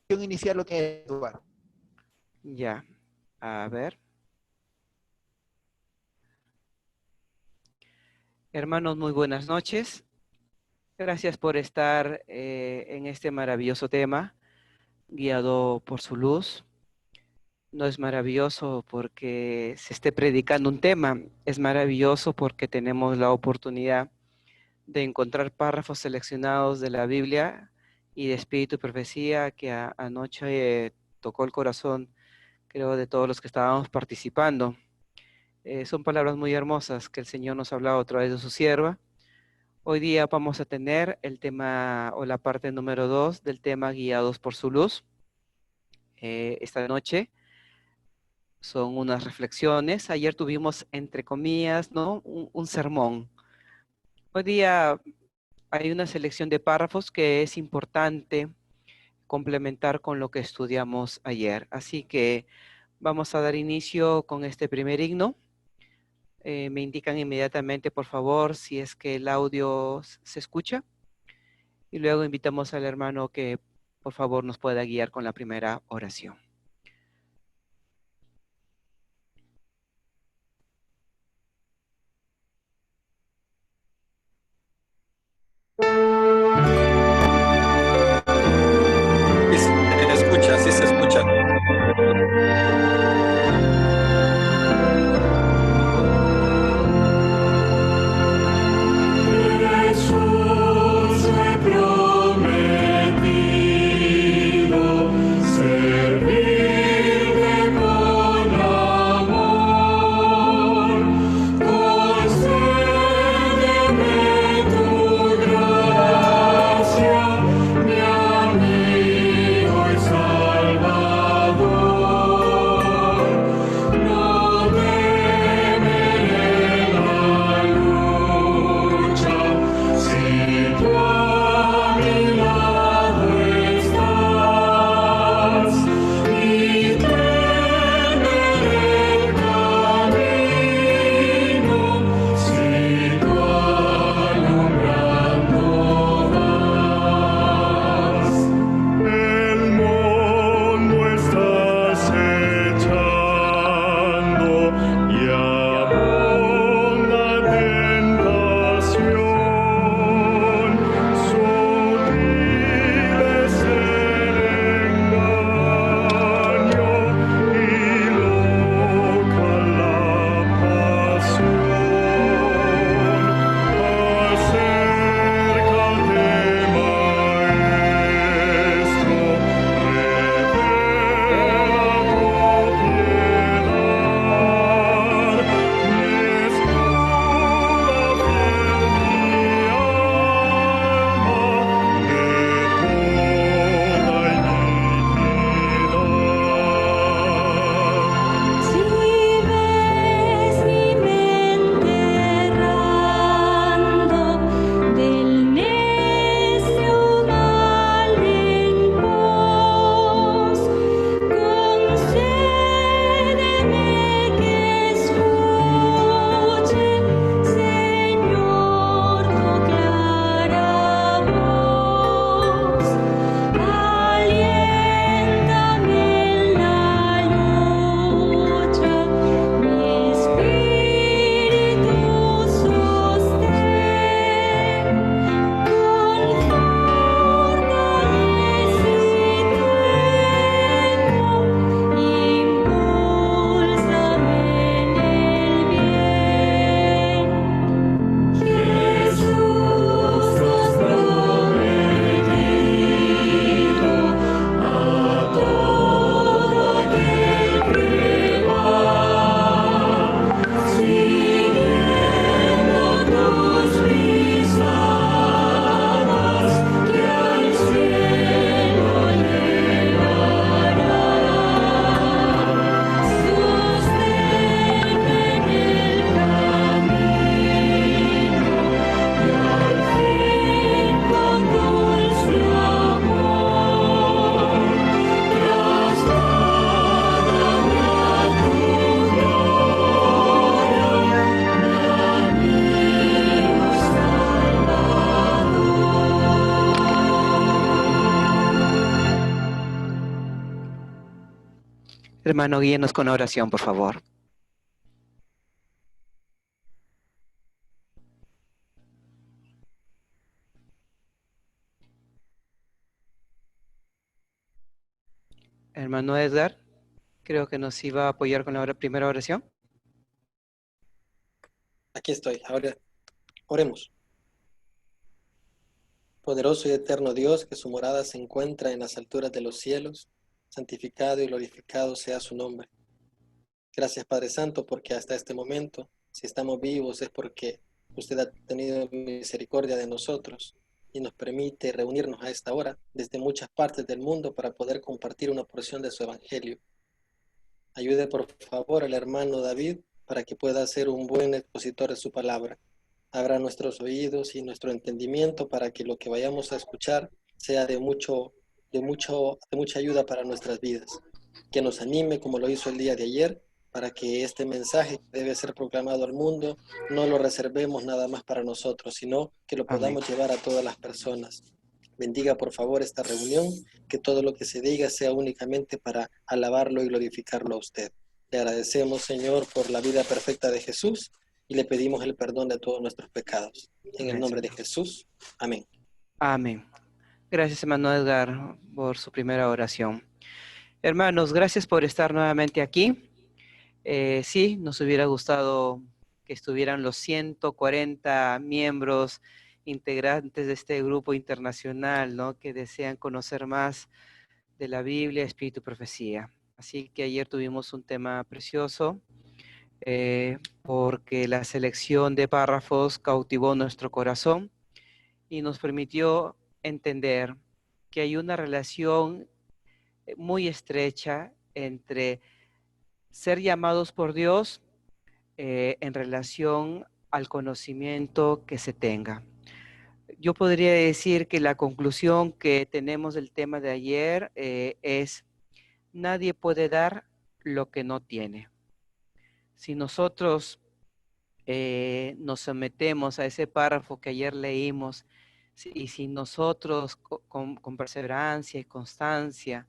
inicial lo tiene Eduardo. Ya, a ver. Hermanos, muy buenas noches. Gracias por estar en este maravilloso tema, guiado por su luz. No es maravilloso porque se esté predicando un tema, es maravilloso porque tenemos la oportunidad de encontrar párrafos seleccionados de la Biblia y de Espíritu y Profecía que anoche tocó el corazón, creo, de todos los que estábamos participando. Son palabras muy hermosas que el Señor nos ha hablado a través de su sierva. Hoy día vamos a tener el tema o la parte número 2 del tema Guiados por su luz. Esta noche son unas reflexiones. Ayer tuvimos, entre comillas, ¿no? un sermón. Hoy día hay una selección de párrafos que es importante complementar con lo que estudiamos ayer. Así que vamos a dar inicio con este primer himno. Me indican inmediatamente, por favor, si es que el audio se escucha. Y luego invitamos al hermano que, por favor, nos pueda guiar con la primera oración. Se escucha, sí se escucha. Jesús me prometido servir. Hermano, guíenos con oración, por favor. Hermano Edgar, creo que nos iba a apoyar con la primera oración. Aquí estoy. Ahora oremos. Poderoso y eterno Dios, que su morada se encuentra en las alturas de los cielos, santificado y glorificado sea su nombre. Gracias, Padre Santo, porque hasta este momento, si estamos vivos, es porque usted ha tenido misericordia de nosotros y nos permite reunirnos a esta hora desde muchas partes del mundo para poder compartir una porción de su evangelio. Ayude, por favor, al hermano David para que pueda ser un buen expositor de su palabra. Abra nuestros oídos y nuestro entendimiento para que lo que vayamos a escuchar sea de mucha ayuda para nuestras vidas. Que nos anime como lo hizo el día de ayer, para que este mensaje que debe ser proclamado al mundo no lo reservemos nada más para nosotros, sino que lo Amén. podamos llevar a todas las personas. Bendiga por favor esta reunión, que todo lo que se diga sea únicamente para alabarlo y glorificarlo a usted. Le agradecemos, Señor, por la vida perfecta de Jesús y le pedimos el perdón de todos nuestros pecados. En el Amén, nombre de Señor. Jesús. Amén. Amén. Gracias, hermano Edgar, por su primera oración. Hermanos, gracias por estar nuevamente aquí. Sí, nos hubiera gustado que estuvieran los 140 miembros integrantes de este grupo internacional, ¿no? Que desean conocer más de la Biblia, Espíritu y Profecía. Así que ayer tuvimos un tema precioso, porque la selección de párrafos cautivó nuestro corazón y nos permitió entender que hay una relación muy estrecha entre ser llamados por Dios en relación al conocimiento que se tenga. Yo podría decir que la conclusión que tenemos del tema de ayer es: nadie puede dar lo que no tiene. Si nosotros nos sometemos a ese párrafo que ayer leímos, y si nosotros con perseverancia y constancia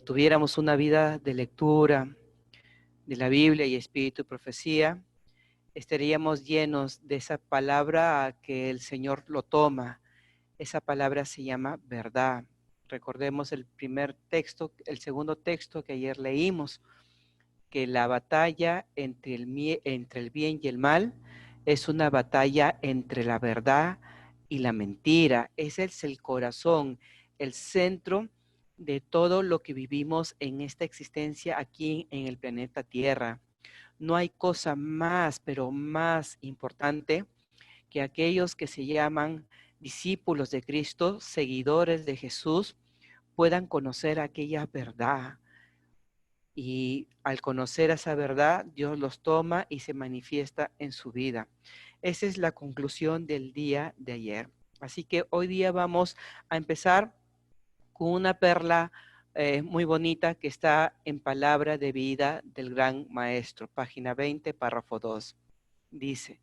tuviéramos una vida de lectura de la Biblia y Espíritu y Profecía, estaríamos llenos de esa palabra que el Señor lo toma. Esa palabra se llama verdad. Recordemos el primer texto, el segundo texto que ayer leímos, que la batalla entre el bien y el mal es una batalla entre la verdad y la mentira. Ese es el corazón, el centro de todo lo que vivimos en esta existencia aquí en el planeta Tierra. No hay cosa más, pero más importante que aquellos que se llaman discípulos de Cristo, seguidores de Jesús, puedan conocer aquella verdad. Y al conocer esa verdad, Dios los toma y se manifiesta en su vida. Esa es la conclusión del día de ayer. Así que hoy día vamos a empezar con una perla muy bonita que está en Palabra de Vida del Gran Maestro, página 20, párrafo 2. Dice: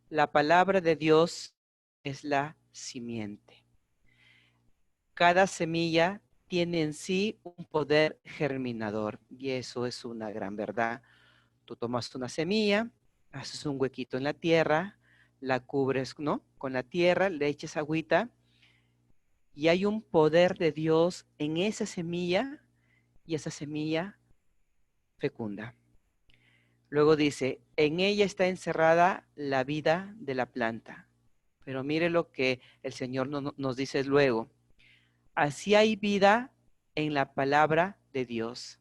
la palabra de Dios es la simiente. Cada semilla tiene en sí un poder germinador, y eso es una gran verdad. Tú tomas una semilla, haces un huequito en la tierra, la cubres, ¿no?, con la tierra, le echas agüita, y hay un poder de Dios en esa semilla, y esa semilla fecunda. Luego dice: en ella está encerrada la vida de la planta. Pero mire lo que el Señor nos dice luego: así hay vida en la palabra de Dios.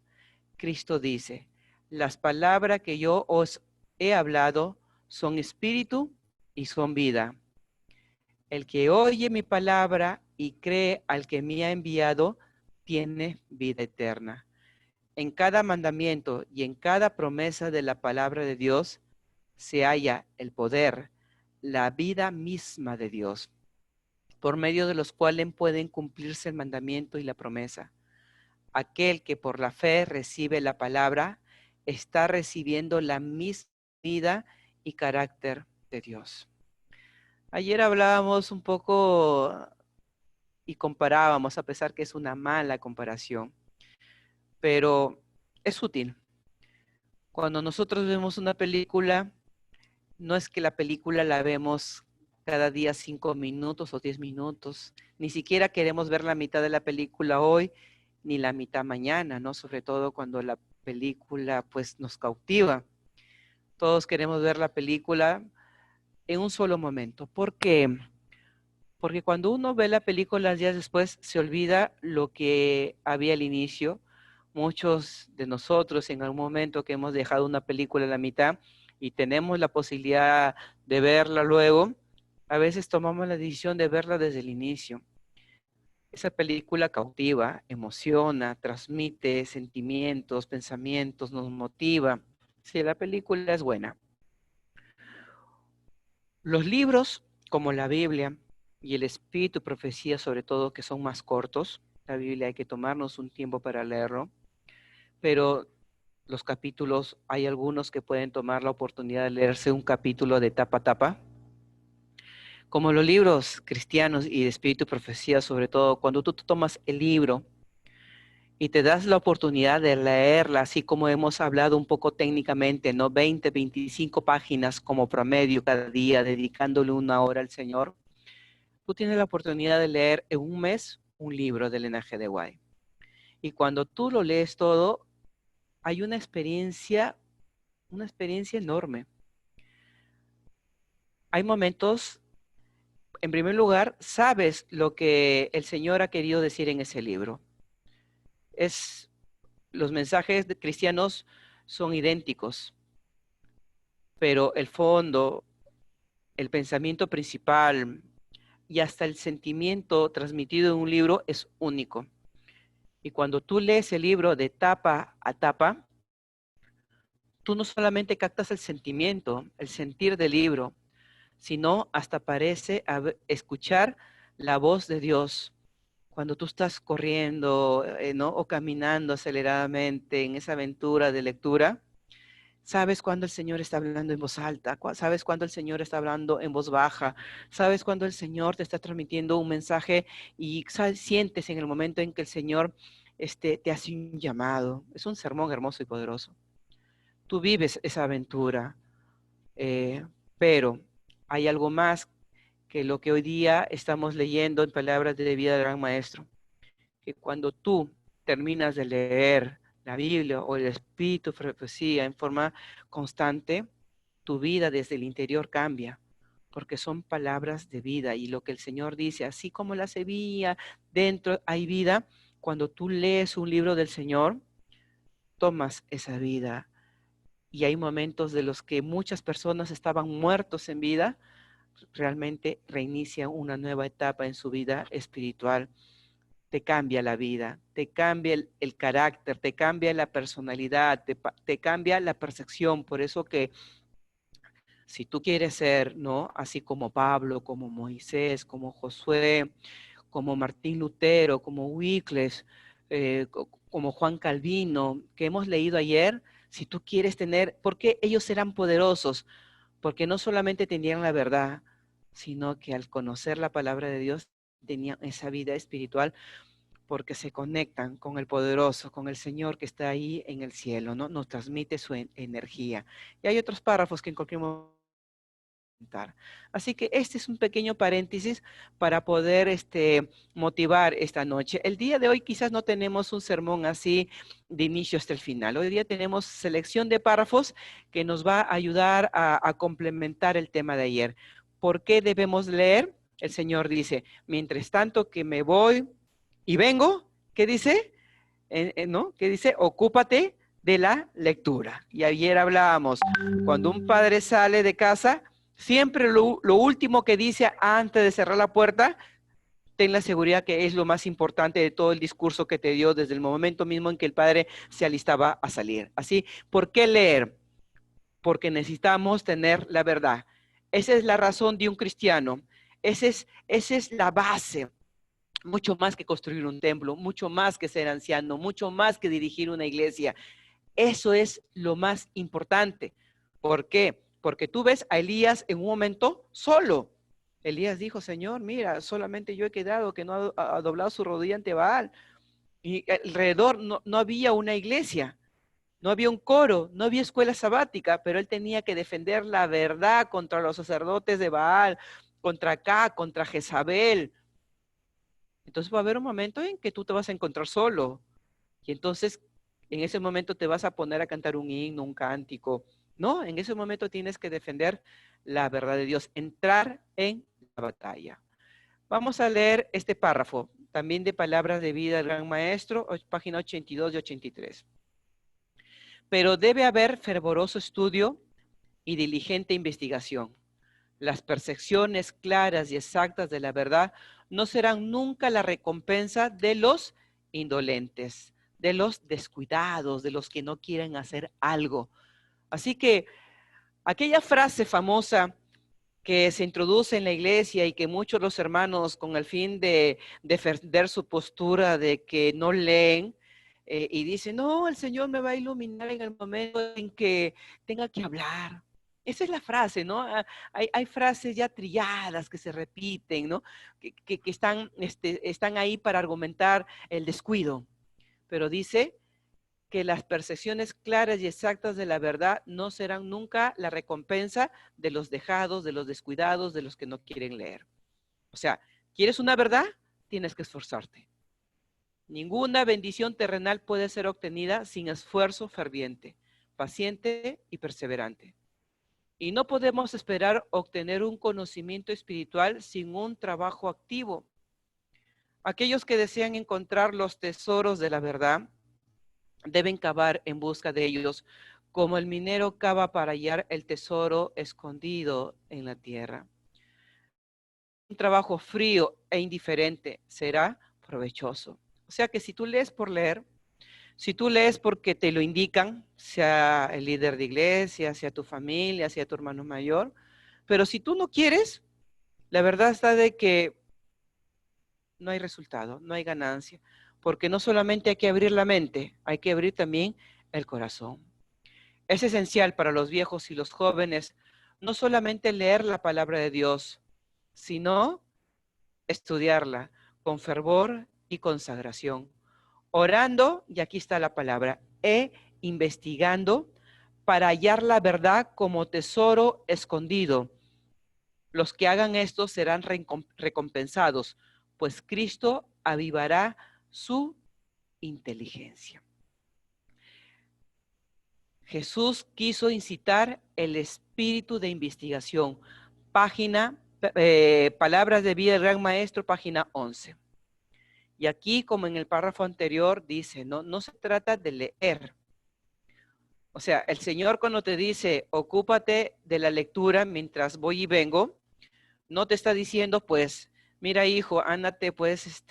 Cristo dice: las palabras que yo os he hablado son espíritu y son vida. El que oye mi palabra y cree al que me ha enviado, tiene vida eterna. En cada mandamiento y en cada promesa de la palabra de Dios se halla el poder, la vida misma de Dios, por medio de los cuales pueden cumplirse el mandamiento y la promesa. Aquel que por la fe recibe la palabra está recibiendo la misma vida y carácter de Dios. Ayer hablábamos un poco y comparábamos, a pesar que es una mala comparación, pero es útil. Cuando nosotros vemos una película, no es que la película la vemos cada día 5 minutos o 10 minutos. Ni siquiera queremos ver la mitad de la película hoy, ni la mitad mañana, ¿no? Sobre todo cuando la película, pues, nos cautiva. Todos queremos ver la película en un solo momento. ¿Por qué? Porque cuando uno ve la película días después, se olvida lo que había al inicio. Muchos de nosotros en algún momento que hemos dejado una película a la mitad y tenemos la posibilidad de verla luego, a veces tomamos la decisión de verla desde el inicio. Esa película cautiva, emociona, transmite sentimientos, pensamientos, nos motiva. Sí, la película es buena. Los libros, como la Biblia y el Espíritu y Profecía, sobre todo, que son más cortos, la Biblia hay que tomarnos un tiempo para leerlo, pero los capítulos, hay algunos que pueden tomar la oportunidad de leerse un capítulo de tapa a tapa. Como los libros cristianos y de Espíritu y Profecía, sobre todo, cuando tú tomas el libro y te das la oportunidad de leerla, así como hemos hablado un poco técnicamente, ¿no? 20, 25 páginas como promedio cada día, dedicándole 1 hora al Señor. Tú tienes la oportunidad de leer en un mes un libro del Linaje de Guay. Y cuando tú lo lees todo, hay una experiencia enorme. Hay momentos, en primer lugar, sabes lo que el Señor ha querido decir en ese libro. Los mensajes cristianos son idénticos, pero el fondo, el pensamiento principal y hasta el sentimiento transmitido en un libro es único. Y cuando tú lees el libro de tapa a tapa, tú no solamente captas el sentimiento, el sentir del libro, sino hasta parece escuchar la voz de Dios. Cuando tú estás corriendo, ¿no? O caminando aceleradamente en esa aventura de lectura, sabes cuando el Señor está hablando en voz alta, sabes cuando el Señor está hablando en voz baja, sabes cuando el Señor te está transmitiendo un mensaje y sientes en el momento en que el Señor te hace un llamado. Es un sermón hermoso y poderoso. Tú vives esa aventura, pero hay algo más que lo que hoy día estamos leyendo en Palabras de Vida del Gran Maestro, que cuando tú terminas de leer la Biblia o el Espíritu Profecía en forma constante, tu vida desde el interior cambia, porque son palabras de vida y lo que el Señor dice, así como la semilla dentro hay vida, cuando tú lees un libro del Señor, tomas esa vida. Y hay momentos de los que muchas personas estaban muertos en vida, realmente reinicia una nueva etapa en su vida espiritual. Te cambia la vida, te cambia el carácter, te cambia la personalidad, te cambia la percepción. Por eso que si tú quieres ser, ¿no? Así como Pablo, como Moisés, como Josué, como Martín Lutero, como Wycliffe, como Juan Calvino, que hemos leído ayer, si tú quieres tener, ¿por qué ellos eran poderosos? Porque no solamente tenían la verdad, sino que al conocer la palabra de Dios tenían esa vida espiritual porque se conectan con el poderoso, con el Señor que está ahí en el cielo, ¿no? Nos transmite su energía. Y hay otros párrafos que en cualquier momento. Así que este es un pequeño paréntesis para poder motivar esta noche. El día de hoy quizás no tenemos un sermón así de inicio hasta el final. Hoy día tenemos selección de párrafos que nos va a ayudar a complementar el tema de ayer. ¿Por qué debemos leer? El Señor dice, mientras tanto que me voy y vengo, ¿qué dice? ¿No? ¿Qué dice? Ocúpate de la lectura. Y ayer hablábamos, cuando un padre sale de casa, siempre lo último que dice antes de cerrar la puerta, ten la seguridad que es lo más importante de todo el discurso que te dio desde el momento mismo en que el padre se alistaba a salir. Así, ¿por qué leer? Porque necesitamos tener la verdad. Esa es la razón de un cristiano. Esa es la base. Mucho más que construir un templo, mucho más que ser anciano, mucho más que dirigir una iglesia. Eso es lo más importante. ¿Por qué? Porque tú ves a Elías en un momento solo. Elías dijo, Señor, mira, solamente yo he quedado que no ha doblado su rodilla ante Baal. Y alrededor no había una iglesia. No había un coro, no había escuela sabática, pero él tenía que defender la verdad contra los sacerdotes de Baal, contra acá, contra Jezabel. Entonces va a haber un momento en que tú te vas a encontrar solo. Y entonces en ese momento te vas a poner a cantar un himno, un cántico. No, en ese momento tienes que defender la verdad de Dios, entrar en la batalla. Vamos a leer este párrafo, también de Palabras de Vida del Gran Maestro, página 82 y 83. Pero debe haber fervoroso estudio y diligente investigación. Las percepciones claras y exactas de la verdad no serán nunca la recompensa de los indolentes, de los descuidados, de los que no quieren hacer algo. Así que aquella frase famosa que se introduce en la iglesia y que muchos los hermanos, con el fin de defender su postura de que no leen, y dicen, no, el Señor me va a iluminar en el momento en que tenga que hablar. Esa es la frase, ¿no? Hay frases ya trilladas que se repiten, ¿no? Que están ahí para argumentar el descuido. Pero dice que las percepciones claras y exactas de la verdad no serán nunca la recompensa de los dejados, de los descuidados, de los que no quieren leer. O sea, ¿quieres una verdad? Tienes que esforzarte. Ninguna bendición terrenal puede ser obtenida sin esfuerzo ferviente, paciente y perseverante. Y no podemos esperar obtener un conocimiento espiritual sin un trabajo activo. Aquellos que desean encontrar los tesoros de la verdad deben cavar en busca de ellos, como el minero cava para hallar el tesoro escondido en la tierra. Un trabajo frío e indiferente será provechoso. O sea que si tú lees por leer, si tú lees porque te lo indican, sea el líder de iglesia, sea tu familia, sea tu hermano mayor, pero si tú no quieres, la verdad está de que no hay resultado, no hay ganancia, porque no solamente hay que abrir la mente, hay que abrir también el corazón. Es esencial para los viejos y los jóvenes no solamente leer la palabra de Dios, sino estudiarla con fervor y consagración, orando, y aquí está la palabra, investigando para hallar la verdad como tesoro escondido. Los que hagan esto serán recompensados, pues Cristo avivará su inteligencia. Jesús quiso incitar el espíritu de investigación. Palabras de Vida del Gran Maestro, página 11. Y aquí, como en el párrafo anterior, dice, no se trata de leer. O sea, el Señor cuando te dice, ocúpate de la lectura mientras voy y vengo, no te está diciendo, pues, mira hijo, ándate pues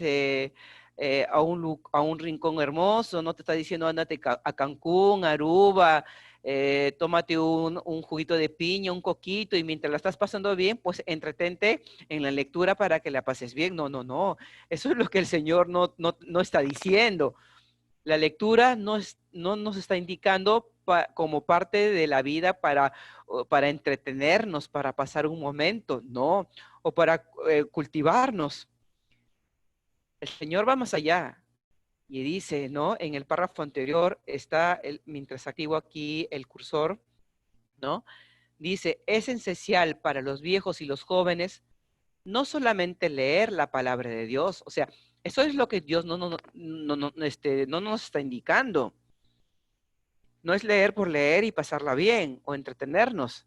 a un rincón hermoso, no te está diciendo ándate a Cancún, Aruba, tómate un juguito de piña, un coquito, y mientras la estás pasando bien, pues entretente en la lectura para que la pases bien. No, eso es lo que el Señor no está diciendo. La lectura no nos está indicando como parte de la vida para entretenernos, para pasar un momento, no, o para cultivarnos. El Señor va más allá y dice, ¿no? En el párrafo anterior está, mientras activo aquí el cursor, ¿no? Dice, es esencial para los viejos y los jóvenes no solamente leer la palabra de Dios, o sea, eso es lo que Dios no nos está indicando. No es leer por leer y pasarla bien o entretenernos.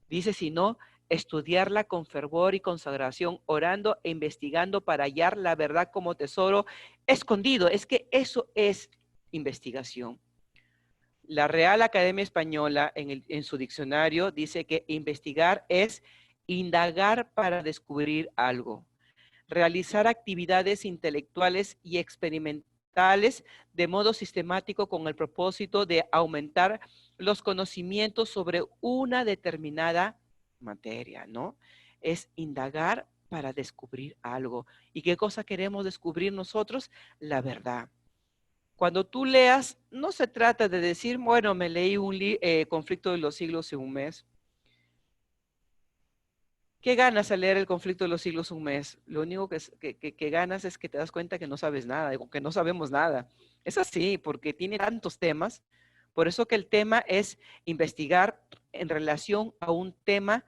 Dice, sino estudiarla con fervor y consagración, orando e investigando para hallar la verdad como tesoro escondido. Es que eso es investigación. La Real Academia Española en su diccionario dice que investigar es indagar para descubrir algo, realizar actividades intelectuales y experimentales de modo sistemático con el propósito de aumentar los conocimientos sobre una determinada materia, ¿no? Es indagar para descubrir algo. ¿Y qué cosa queremos descubrir nosotros? La verdad. Cuando tú leas, no se trata de decir, bueno, me leí un Conflicto de los Siglos en un mes. ¿Qué ganas al leer el Conflicto de los Siglos un mes? Lo único que ganas es que te das cuenta que no sabes nada, o que no sabemos nada. Es así, porque tiene tantos temas, Por eso que el tema es investigar en relación a un tema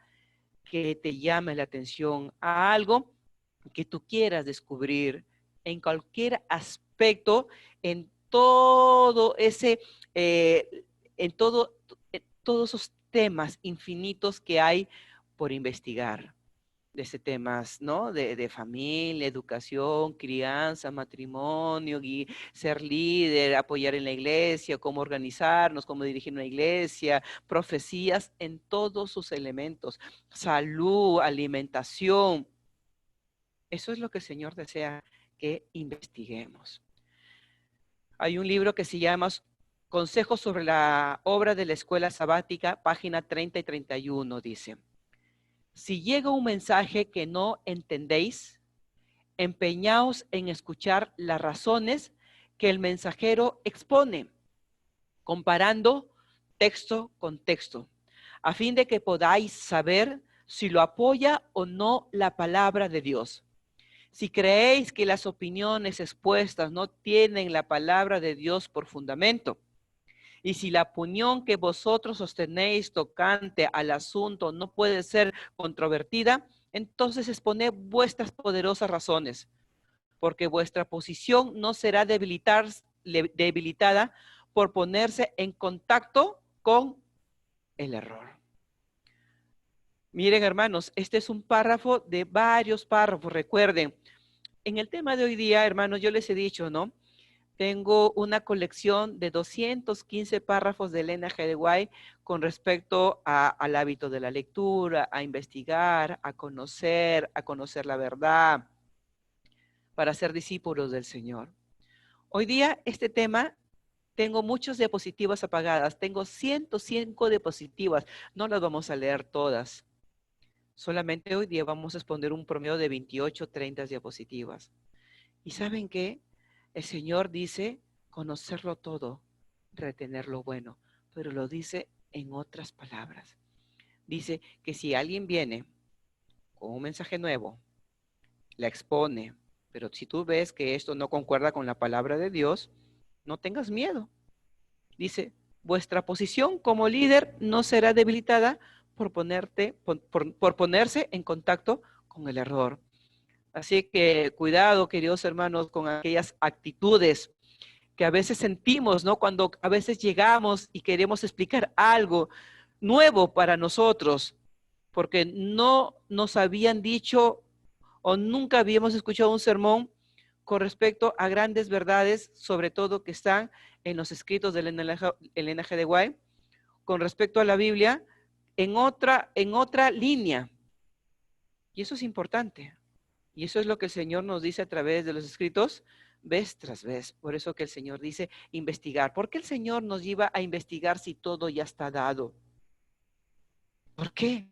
que te llame la atención, a algo que tú quieras descubrir en cualquier aspecto, en todo ese, en todos esos temas infinitos que hay por investigar. De temas, ¿no? De familia, educación, crianza, matrimonio, ser líder, apoyar en la iglesia, cómo organizarnos, cómo dirigir una iglesia, profecías en todos sus elementos, salud, alimentación. Eso es lo que el Señor desea que investiguemos. Hay un libro que se llama Consejos sobre la obra de la escuela sabática, página 30 y 31, dice: si llega un mensaje que no entendéis, empeñaos en escuchar las razones que el mensajero expone, comparando texto con texto, a fin de que podáis saber si lo apoya o no la palabra de Dios. Si creéis que las opiniones expuestas no tienen la palabra de Dios por fundamento, y si la opinión que vosotros sostenéis tocante al asunto no puede ser controvertida, entonces exponed vuestras poderosas razones, porque vuestra posición no será debilitada por ponerse en contacto con el error. Miren, hermanos, este es un párrafo de varios párrafos. Recuerden, en el tema de hoy día, hermanos, yo les he dicho, ¿no? Tengo una colección de 215 párrafos de Elena G. de White con respecto al hábito de la lectura, a investigar, a conocer la verdad, para ser discípulos del Señor. Hoy día, este tema, tengo muchas diapositivas apagadas. Tengo 105 diapositivas. No las vamos a leer todas. Solamente hoy día vamos a exponer un promedio de 28, 30 diapositivas. ¿Y saben qué? El Señor dice conocerlo todo, retener lo bueno, pero lo dice en otras palabras. Dice que si alguien viene con un mensaje nuevo, la expone, pero si tú ves que esto no concuerda con la palabra de Dios, no tengas miedo. Dice, vuestra posición como líder no será debilitada por ponerse en contacto con el error. Así que cuidado, queridos hermanos, con aquellas actitudes que a veces sentimos, ¿no? Cuando a veces llegamos y queremos explicar algo nuevo para nosotros, porque no nos habían dicho o nunca habíamos escuchado un sermón con respecto a grandes verdades, sobre todo que están en los escritos de Elena G. de White, con respecto a la Biblia, en otra línea. Y eso es importante. Y eso es lo que el Señor nos dice a través de los escritos, vez tras vez. Por eso que el Señor dice investigar. ¿Por qué el Señor nos lleva a investigar si todo ya está dado? ¿Por qué?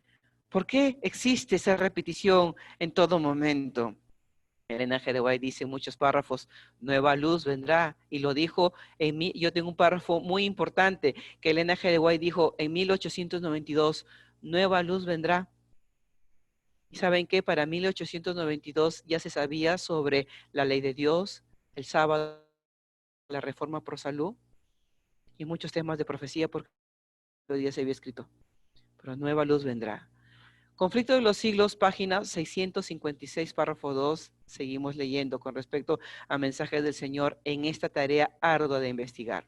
¿Por qué existe esa repetición en todo momento? Elena G. de White dice en muchos párrafos, nueva luz vendrá. Y lo dijo en mí. Yo tengo un párrafo muy importante que Elena G. de White dijo en 1892, nueva luz vendrá. ¿Y saben qué? Para 1892 ya se sabía sobre la ley de Dios, el sábado, la reforma pro salud y muchos temas de profecía porque hoy día se había escrito. Pero nueva luz vendrá. Conflicto de los siglos, página 656, párrafo 2. Seguimos leyendo con respecto a mensajes del Señor en esta tarea ardua de investigar.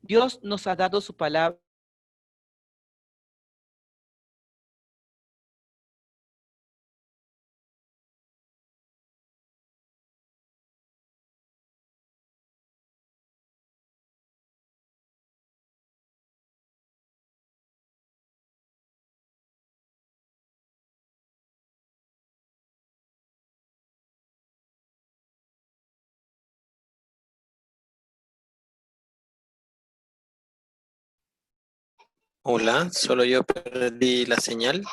Dios nos ha dado su palabra. Hola, solo yo perdí la señal.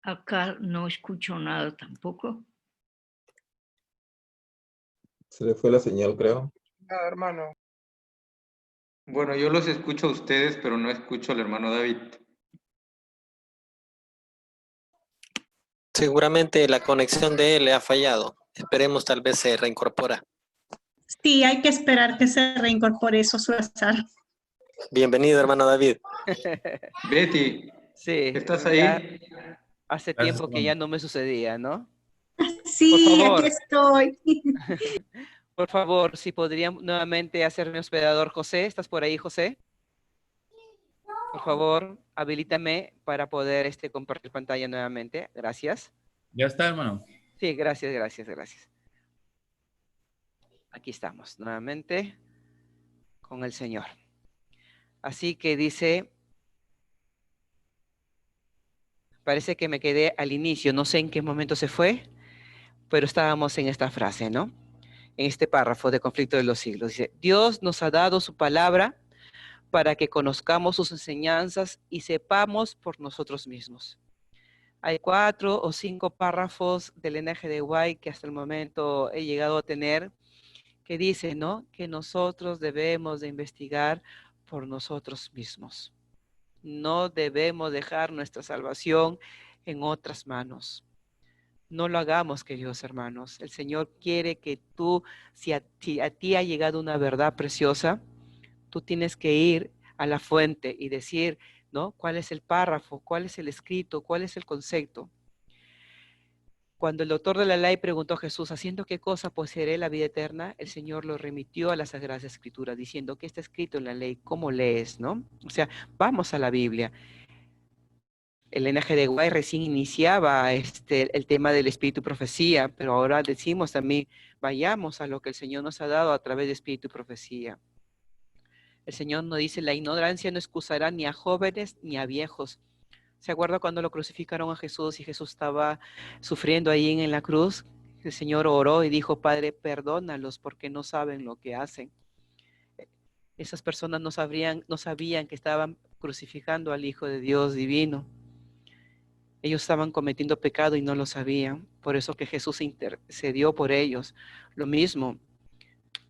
Acá no escucho nada tampoco. Se le fue la señal, creo. Ah, hermano. Bueno, yo los escucho a ustedes, pero no escucho al hermano David. Seguramente la conexión de él le ha fallado. Esperemos, tal vez se reincorpora. Sí, hay que esperar que se reincorpore eso, su azar. Bienvenido, hermano David. Betty, Sí, ¿estás ya ahí? hace Gracias, tiempo que ya hermano. no me sucedía, ¿no? Sí, aquí favor. estoy. Por favor, si podrían nuevamente hacerme hospedador. José, ¿estás por ahí, José? Por favor, habilítame para poder compartir pantalla nuevamente. Gracias. Ya está, hermano. Sí, gracias, gracias, gracias. Aquí estamos nuevamente con el Señor. Así que dice, parece que me quedé al inicio, no sé en qué momento se fue, pero estábamos en esta frase, ¿no? En este párrafo de Conflicto de los Siglos. Dice, Dios nos ha dado su palabra para que conozcamos sus enseñanzas y sepamos por nosotros mismos. Hay 4 o 5 párrafos del NGDY que hasta el momento he llegado a tener que dice, ¿no? Que nosotros debemos de investigar por nosotros mismos. No debemos dejar nuestra salvación en otras manos. No lo hagamos, queridos hermanos. El Señor quiere que tú, si a ti ha llegado una verdad preciosa, tú tienes que ir a la fuente y decir, ¿no? ¿Cuál es el párrafo? ¿Cuál es el escrito? ¿Cuál es el concepto? Cuando el doctor de la ley preguntó a Jesús, ¿haciendo qué cosa poseeré la vida eterna? El Señor lo remitió a las Sagradas Escrituras, diciendo, ¿qué está escrito en la ley? ¿Cómo lees? ¿No? O sea, vamos a la Biblia. El NGDY recién iniciaba el tema del Espíritu y Profecía, pero ahora decimos también, vayamos a lo que el Señor nos ha dado a través de Espíritu y Profecía. El Señor nos dice, la ignorancia no excusará ni a jóvenes ni a viejos. ¿Se acuerda cuando lo crucificaron a Jesús y Jesús estaba sufriendo ahí en la cruz? El Señor oró y dijo, Padre, perdónalos porque no saben lo que hacen. Esas personas no sabían que estaban crucificando al Hijo de Dios divino. Ellos estaban cometiendo pecado y no lo sabían. Por eso que Jesús intercedió por ellos. Lo mismo,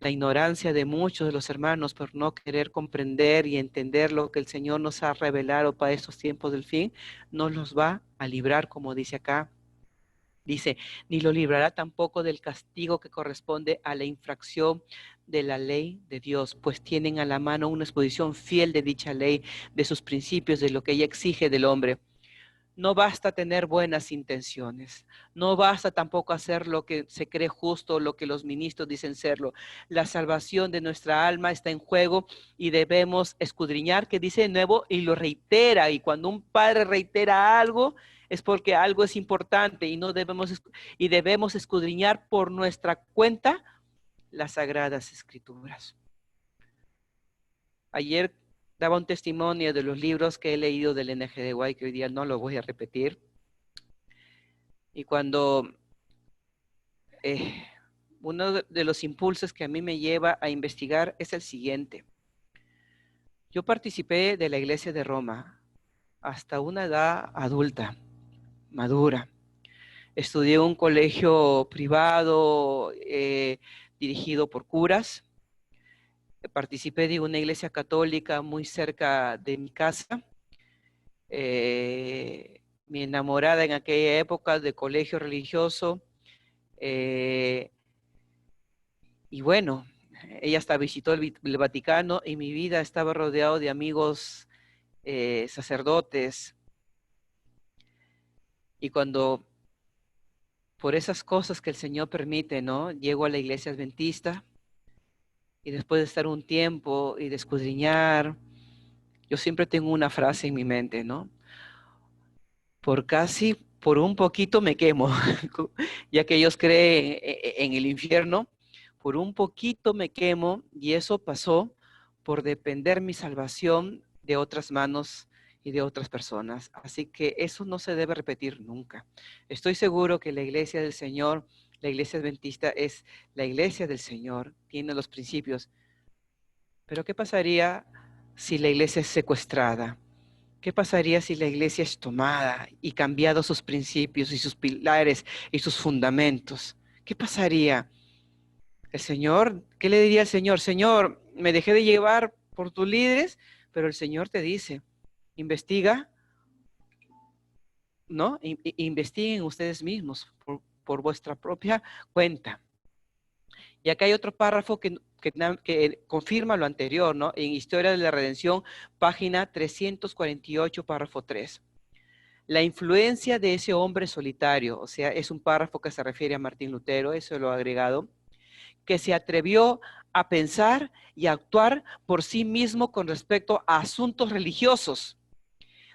la ignorancia de muchos de los hermanos por no querer comprender y entender lo que el Señor nos ha revelado para estos tiempos del fin, nos los va a librar, como dice acá. Dice, ni lo librará tampoco del castigo que corresponde a la infracción de la ley de Dios, pues tienen a la mano una exposición fiel de dicha ley, de sus principios, de lo que ella exige del hombre. No basta tener buenas intenciones, no basta tampoco hacer lo que se cree justo, lo que los ministros dicen serlo. La salvación de nuestra alma está en juego y debemos escudriñar, que dice de nuevo y lo reitera, y cuando un padre reitera algo es porque algo es importante y debemos escudriñar por nuestra cuenta las Sagradas Escrituras. Ayer daba un testimonio de los libros que he leído del NGDY, que hoy día no lo voy a repetir. Y cuando uno de los impulsos que a mí me lleva a investigar es el siguiente. Yo participé de la Iglesia de Roma hasta una edad adulta, madura. Estudié en un colegio privado dirigido por curas. Participé de una iglesia católica muy cerca de mi casa. Mi enamorada en aquella época de colegio religioso. Y bueno, ella hasta visitó el Vaticano y mi vida estaba rodeado de amigos sacerdotes. Y cuando por esas cosas que el Señor permite, ¿no? Llego a la iglesia adventista y después de estar un tiempo y de escudriñar, yo siempre tengo una frase en mi mente, ¿no? Por un poquito me quemo, ya que ellos creen en el infierno, por un poquito me quemo y eso pasó por depender mi salvación de otras manos y de otras personas. Así que eso no se debe repetir nunca. Estoy seguro que la iglesia del Señor, la iglesia adventista es la iglesia del Señor, tiene los principios. Pero ¿qué pasaría si la iglesia es secuestrada? ¿Qué pasaría si la iglesia es tomada y cambiado sus principios y sus pilares y sus fundamentos? ¿Qué pasaría? El Señor, ¿qué le diría el Señor? Señor, me dejé de llevar por tus líderes, pero el Señor te dice, investiga, ¿no? Investiguen ustedes mismos por vuestra propia cuenta. Y acá hay otro párrafo que confirma lo anterior, ¿no? En Historia de la Redención, página 348, párrafo 3. La influencia de ese hombre solitario, o sea, es un párrafo que se refiere a Martín Lutero, eso lo he agregado, que se atrevió a pensar y a actuar por sí mismo con respecto a asuntos religiosos.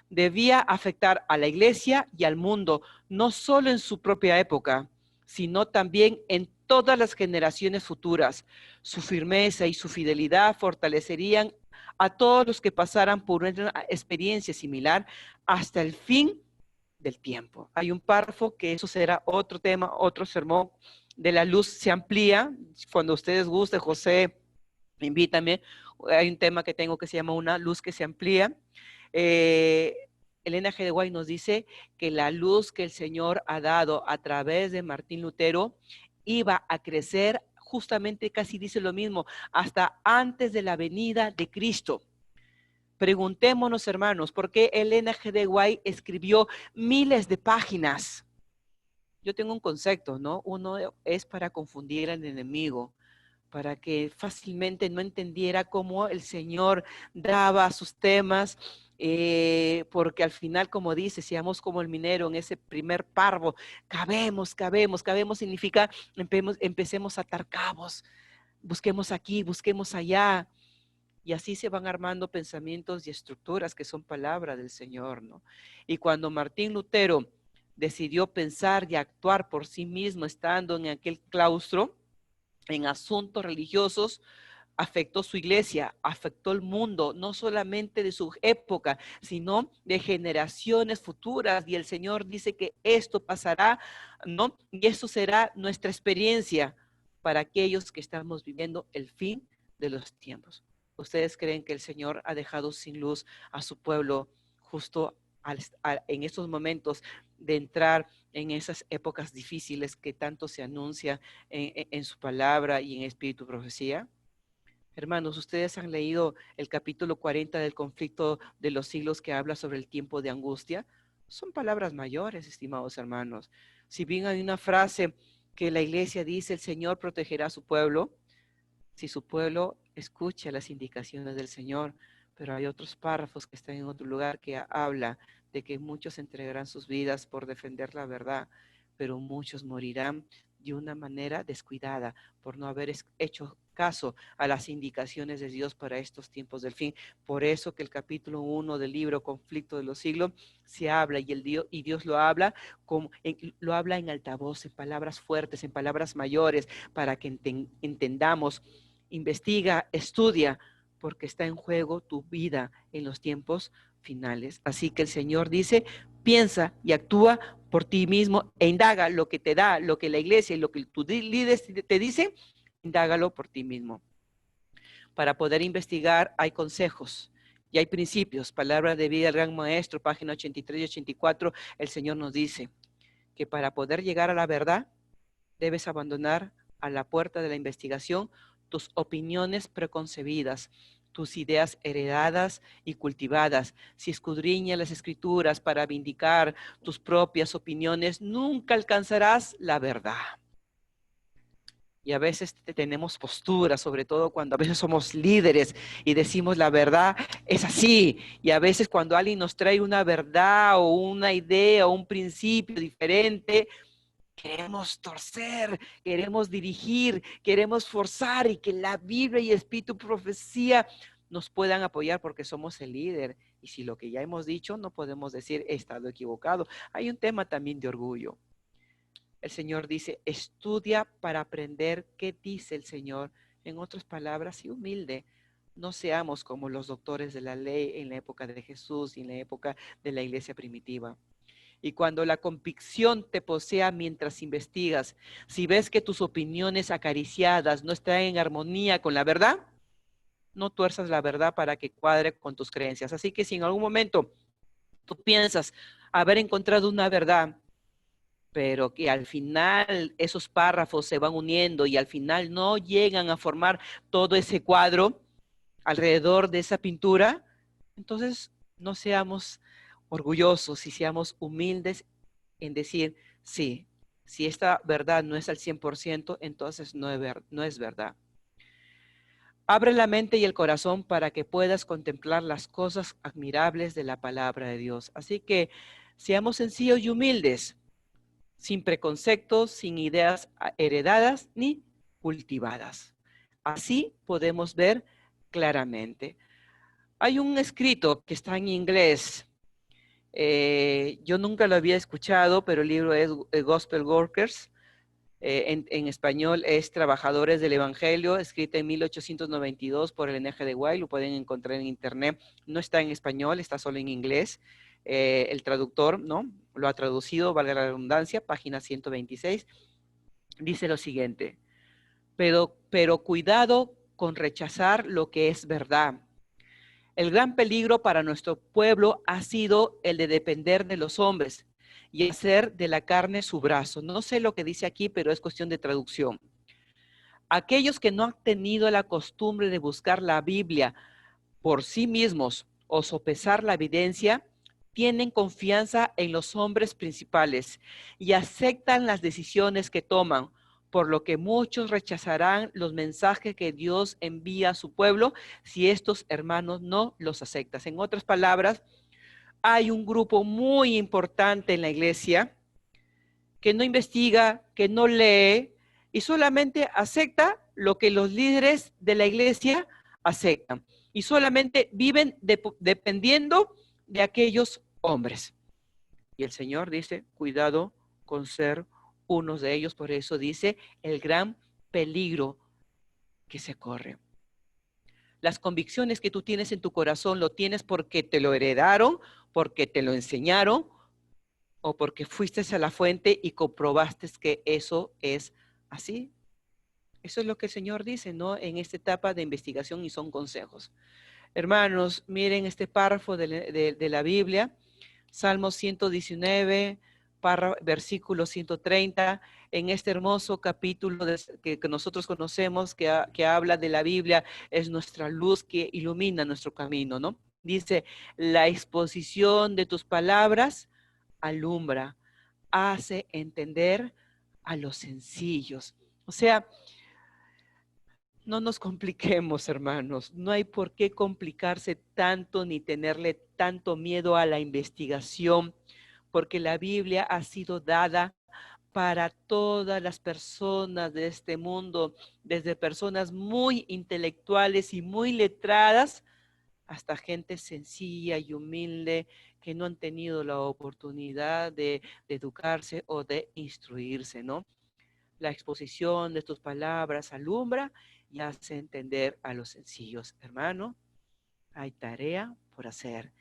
Debía afectar a la iglesia y al mundo, no solo en su propia época, sino también en todas las generaciones futuras. Su firmeza y su fidelidad fortalecerían a todos los que pasaran por una experiencia similar hasta el fin del tiempo. Hay un párrafo que eso será otro tema, otro sermón, de la luz se amplía. Cuando ustedes gusten, José, invítame. Hay un tema que tengo que se llama una luz que se amplía. Elena G. de White nos dice que la luz que el Señor ha dado a través de Martín Lutero iba a crecer, justamente casi dice lo mismo, hasta antes de la venida de Cristo. Preguntémonos, hermanos, ¿por qué Elena G. de White escribió miles de páginas? Yo tengo un concepto, ¿no? Uno es para confundir al enemigo, para que fácilmente no entendiera cómo el Señor daba sus temas, porque al final, como dice, seamos como el minero en ese primer párrafo, cabemos significa empecemos a atar cabos, busquemos aquí, busquemos allá, y así se van armando pensamientos y estructuras que son palabra del Señor, ¿no? Y cuando Martín Lutero decidió pensar y actuar por sí mismo estando en aquel claustro, en asuntos religiosos, afectó su iglesia, afectó el mundo, no solamente de su época, sino de generaciones futuras. Y el Señor dice que esto pasará, ¿no? Y eso será nuestra experiencia para aquellos que estamos viviendo el fin de los tiempos. ¿Ustedes creen que el Señor ha dejado sin luz a su pueblo justo en estos momentos de entrar en esas épocas difíciles que tanto se anuncia en su palabra y en espíritu profecía? Hermanos, ustedes han leído el capítulo 40 del conflicto de los siglos que habla sobre el tiempo de angustia. Son palabras mayores, estimados hermanos. Si bien hay una frase que la iglesia dice, el Señor protegerá a su pueblo, si su pueblo escucha las indicaciones del Señor, pero hay otros párrafos que están en otro lugar que habla de que muchos entregarán sus vidas por defender la verdad, pero muchos morirán de una manera descuidada por no haber hecho caso a las indicaciones de Dios para estos tiempos del fin. Por eso que el capítulo 1 del libro Conflicto de los Siglos se habla y Dios lo habla lo habla en altavoz, en palabras fuertes, en palabras mayores, para que entendamos. Investiga, estudia, porque está en juego tu vida en los tiempos finales. Así que el Señor dice, piensa y actúa por ti mismo e indaga lo que te da, lo que la iglesia y lo que tus líderes te dicen, indágalo por ti mismo. Para poder investigar hay consejos y hay principios. Palabra de vida del Gran Maestro, página 83 y 84, el Señor nos dice que para poder llegar a la verdad, debes abandonar a la puerta de la investigación tus opiniones preconcebidas, tus ideas heredadas y cultivadas. Si escudriñas las escrituras para vindicar tus propias opiniones, nunca alcanzarás la verdad. Y a veces tenemos posturas, sobre todo cuando a veces somos líderes y decimos la verdad es así. Y a veces cuando alguien nos trae una verdad o una idea o un principio diferente, queremos torcer, queremos dirigir, queremos forzar y que la Biblia y Espíritu Profecía nos puedan apoyar porque somos el líder. Y si lo que ya hemos dicho, no podemos decir he estado equivocado. Hay un tema también de orgullo. El Señor dice, estudia para aprender qué dice el Señor. En otras palabras, y humilde. No seamos como los doctores de la ley en la época de Jesús y en la época de la iglesia primitiva. Y cuando la convicción te posea mientras investigas, si ves que tus opiniones acariciadas no están en armonía con la verdad, no tuerzas la verdad para que cuadre con tus creencias. Así que si en algún momento tú piensas haber encontrado una verdad, pero que al final esos párrafos se van uniendo y al final no llegan a formar todo ese cuadro alrededor de esa pintura, entonces no seamos orgullosos y seamos humildes en decir, sí, Si esta verdad no es al 100%, entonces no es verdad. Abre la mente y el corazón para que puedas contemplar las cosas admirables de la palabra de Dios. Así que seamos sencillos y humildes, sin preconceptos, sin ideas heredadas ni cultivadas. Así podemos ver claramente. Hay un escrito que está en inglés. Yo nunca lo había escuchado, pero el libro es Gospel Workers. En español es Trabajadores del Evangelio, escrita en 1892 por el N.G. de White, lo pueden encontrar en internet. No está en español, está solo en inglés. El traductor, ¿no?, lo ha traducido, valga la redundancia, página 126. Dice lo siguiente: pero cuidado con rechazar lo que es verdad. El gran peligro para nuestro pueblo ha sido el de depender de los hombres y hacer de la carne su brazo. No sé lo que dice aquí, pero es cuestión de traducción. Aquellos que no han tenido la costumbre de buscar la Biblia por sí mismos o sopesar la evidencia, tienen confianza en los hombres principales y aceptan las decisiones que toman, por lo que muchos rechazarán los mensajes que Dios envía a su pueblo si estos hermanos no los aceptan. En otras palabras, hay un grupo muy importante en la iglesia que no investiga, que no lee y solamente acepta lo que los líderes de la iglesia aceptan. Y solamente viven dependiendo de aquellos hombres. Y el Señor dice, cuidado con ser unos de ellos. Por eso dice el gran peligro que se corre. Las convicciones que tú tienes en tu corazón lo tienes porque te lo heredaron, porque te lo enseñaron, o porque fuiste a la fuente y comprobaste que eso es así. Eso es lo que el Señor dice, ¿no?, en esta etapa de investigación, y son consejos. Hermanos, miren este párrafo de la Biblia, Salmo 119, versículo 130, en este hermoso capítulo que nosotros conocemos, que habla de la Biblia, es nuestra luz que ilumina nuestro camino, ¿no? Dice, la exposición de tus palabras alumbra, hace entender a los sencillos. O sea, no nos compliquemos, hermanos. No hay por qué complicarse tanto ni tenerle tanto miedo a la investigación, porque la Biblia ha sido dada para todas las personas de este mundo, desde personas muy intelectuales y muy letradas hasta gente sencilla y humilde que no han tenido la oportunidad de educarse o de instruirse, ¿no? La exposición de tus palabras alumbra y hace entender a los sencillos. Hermano, hay tarea por hacer.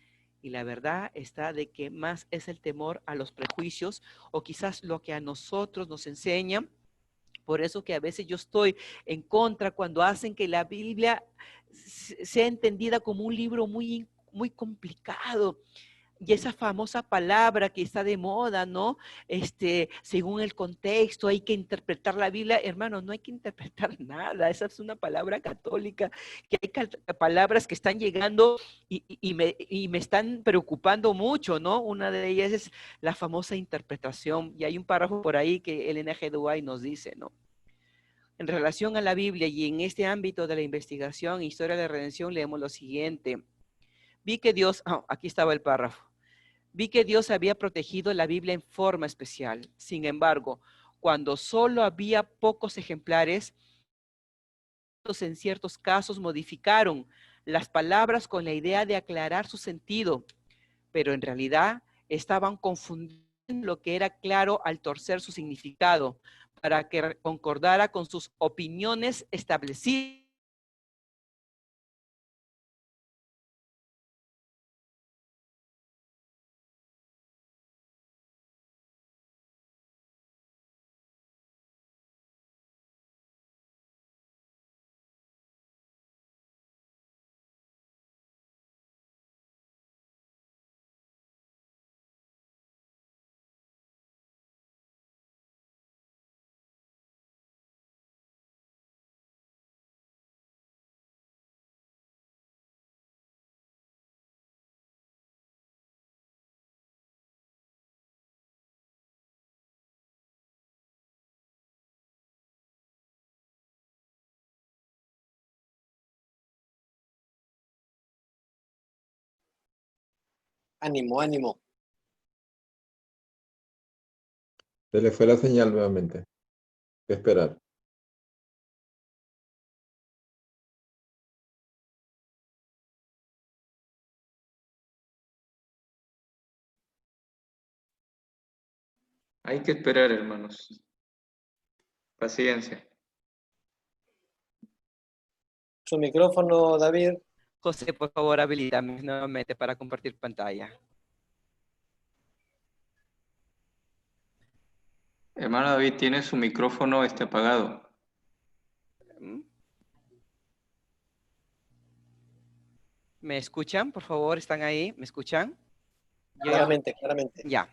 Y la verdad está de que más es el temor a los prejuicios o quizás lo que a nosotros nos enseñan. Por eso que a veces yo estoy en contra cuando hacen que la Biblia sea entendida como un libro muy, muy complicado. Y esa famosa palabra que está de moda, ¿no? Según el contexto, hay que interpretar la Biblia. Hermano, no hay que interpretar nada. Esa es una palabra católica, que hay palabras que están llegando y me están preocupando mucho, ¿no? Una de ellas es la famosa interpretación. Y hay un párrafo por ahí que el N.G. de White nos dice, ¿no? En relación a la Biblia y en este ámbito de la investigación, historia de la redención, leemos lo siguiente. Vi que Dios, aquí estaba el párrafo. Vi que Dios había protegido la Biblia en forma especial. Sin embargo, cuando solo había pocos ejemplares, en ciertos casos modificaron las palabras con la idea de aclarar su sentido, pero en realidad estaban confundiendo lo que era claro al torcer su significado para que concordara con sus opiniones establecidas. Ánimo, ánimo. Se le fue la señal nuevamente. Hay que esperar. Hay que esperar, hermanos. Paciencia. Su micrófono, David. José, por favor, habilítame nuevamente para compartir pantalla. Hermano David, tiene su micrófono apagado. ¿Me escuchan? Por favor, ¿están ahí? ¿Me escuchan? Claramente, claramente. Ya.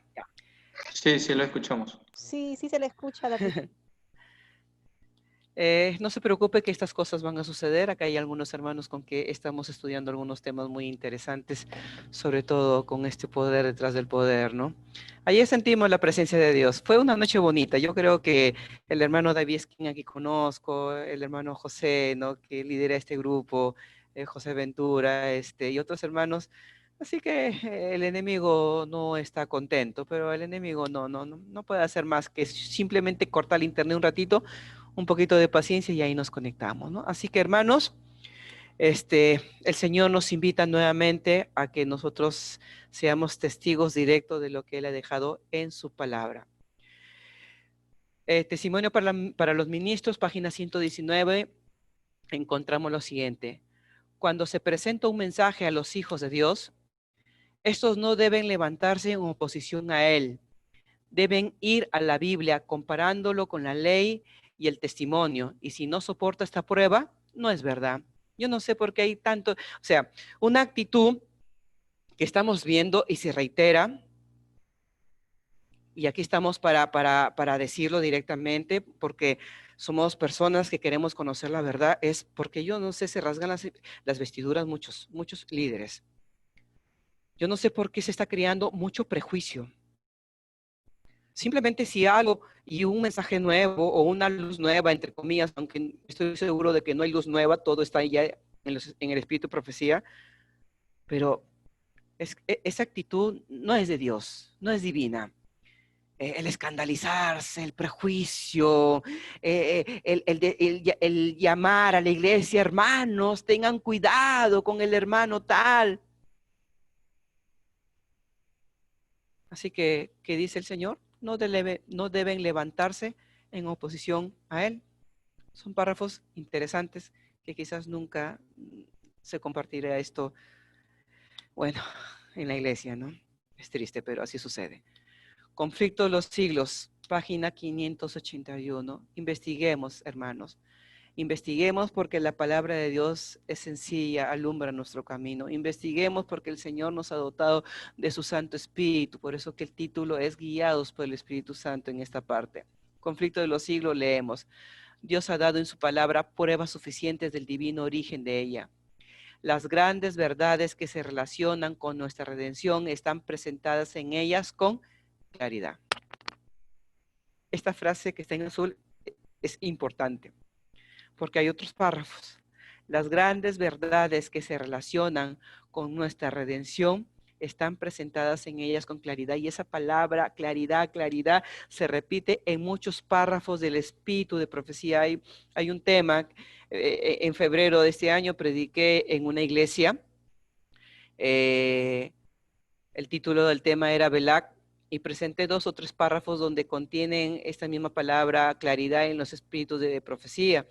Sí, sí lo escuchamos. Sí, sí se le escucha, David. No se preocupe que estas cosas van a suceder. Acá hay algunos hermanos con que estamos estudiando algunos temas muy interesantes, sobre todo con este poder detrás del poder, ¿no? Ayer sentimos la presencia de Dios. Fue una noche bonita. Yo creo que el hermano David es quien aquí conozco, el hermano José, ¿no? Que lidera este grupo, José Ventura, y otros hermanos. Así que el enemigo no está contento, pero el enemigo no puede hacer más que simplemente cortar el internet un ratito, un poquito de paciencia y ahí nos conectamos, ¿no? Así que hermanos, el Señor nos invita nuevamente a que nosotros seamos testigos directos de lo que Él ha dejado en su palabra. Testimonio para los ministros, página 119, encontramos lo siguiente. Cuando se presenta un mensaje a los hijos de Dios, estos no deben levantarse en oposición a Él. Deben ir a la Biblia comparándolo con la ley y el testimonio. Y si no soporta esta prueba, no es verdad. Yo no sé por qué hay tanto, o sea, una actitud que estamos viendo y se reitera, y aquí estamos para decirlo directamente, porque somos personas que queremos conocer la verdad, es porque yo no sé, se rasgan las vestiduras muchos líderes. Yo no sé por qué se está creando mucho prejuicio. Simplemente si algo y un mensaje nuevo o una luz nueva, entre comillas, aunque estoy seguro de que no hay luz nueva, todo está ya en el espíritu de profecía, pero esa actitud no es de Dios, no es divina. El escandalizarse, el prejuicio, el llamar a la iglesia, hermanos, tengan cuidado con el hermano tal. Así que, ¿qué dice el Señor? No deben levantarse en oposición a Él. Son párrafos interesantes que quizás nunca se compartirá esto, bueno, en la iglesia, ¿no? Es triste, pero así sucede. Conflicto de los siglos, página 581. Investiguemos, hermanos. Investiguemos porque la palabra de Dios es sencilla, alumbra nuestro camino. Investiguemos porque el Señor nos ha dotado de su Santo Espíritu. Por eso que el título es Guiados por el Espíritu Santo en esta parte. Conflicto de los siglos, leemos. Dios ha dado en su palabra pruebas suficientes del divino origen de ella. Las grandes verdades que se relacionan con nuestra redención están presentadas en ellas con claridad. Esta frase que está en azul es importante, porque hay otros párrafos. Las grandes verdades que se relacionan con nuestra redención están presentadas en ellas con claridad. Y esa palabra, claridad, se repite en muchos párrafos del espíritu de profecía. Hay un tema, en febrero de este año prediqué en una iglesia. El título del tema era Belak, y presenté 2 o 3 párrafos donde contienen esta misma palabra, claridad en los espíritus de profecía,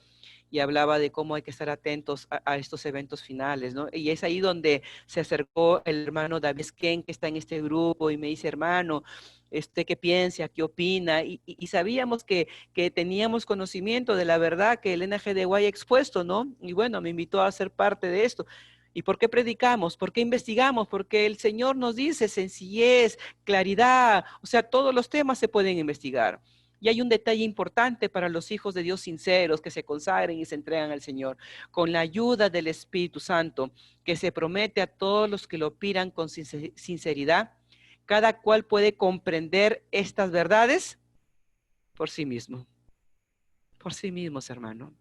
y hablaba de cómo hay que estar atentos a estos eventos finales, ¿no? Y es ahí donde se acercó el hermano David Ken, que está en este grupo, y me dice, hermano, ¿qué piensa? ¿Qué opina? Y sabíamos que teníamos conocimiento de la verdad que el NGDY ha expuesto, ¿no? Y bueno, me invitó a ser parte de esto. ¿Y por qué predicamos? ¿Por qué investigamos? Porque el Señor nos dice sencillez, claridad, o sea, todos los temas se pueden investigar. Y hay un detalle importante para los hijos de Dios sinceros que se consagren y se entregan al Señor, con la ayuda del Espíritu Santo, que se promete a todos los que lo pidan con sinceridad. Cada cual puede comprender estas verdades por sí mismo. Por sí mismos, hermano.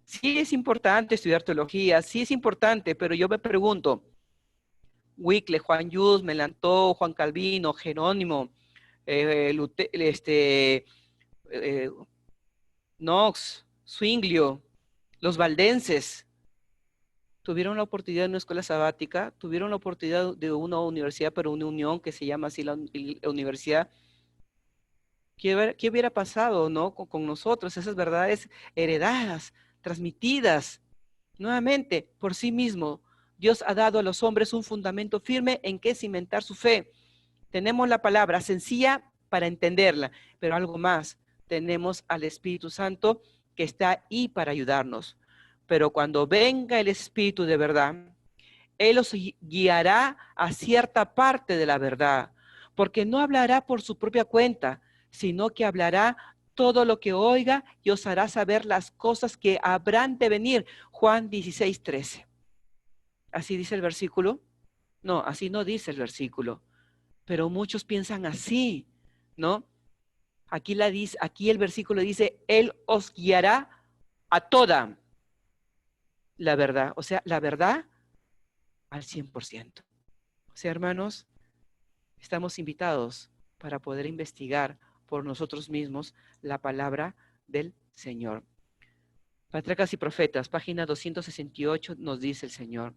Sí es importante estudiar teología, sí es importante, pero yo me pregunto, Wycliffe, Juan Hus, Melanchthon, Juan Calvino, Jerónimo, Knox, Zwinglio, los valdenses, tuvieron la oportunidad de una escuela sabática, tuvieron la oportunidad de una universidad, pero una unión que se llama así la universidad. ¿Qué hubiera pasado, no, con nosotros? Esas verdades heredadas, transmitidas, nuevamente, por sí mismo. Dios ha dado a los hombres un fundamento firme en que cimentar su fe. Tenemos la palabra sencilla para entenderla, pero algo más. Tenemos al Espíritu Santo que está ahí para ayudarnos. Pero cuando venga el Espíritu de verdad, Él os guiará a cierta parte de la verdad, porque no hablará por su propia cuenta, sino que hablará todo lo que oiga y os hará saber las cosas que habrán de venir. Juan 16:13. ¿Así dice el versículo? No, así no dice el versículo, pero muchos piensan así, ¿no? Aquí el versículo dice, Él os guiará a toda la verdad, o sea, la verdad al 100%. O sea, hermanos, estamos invitados para poder investigar por nosotros mismos la palabra del Señor. Patriarcas y Profetas, página 268, nos dice el Señor: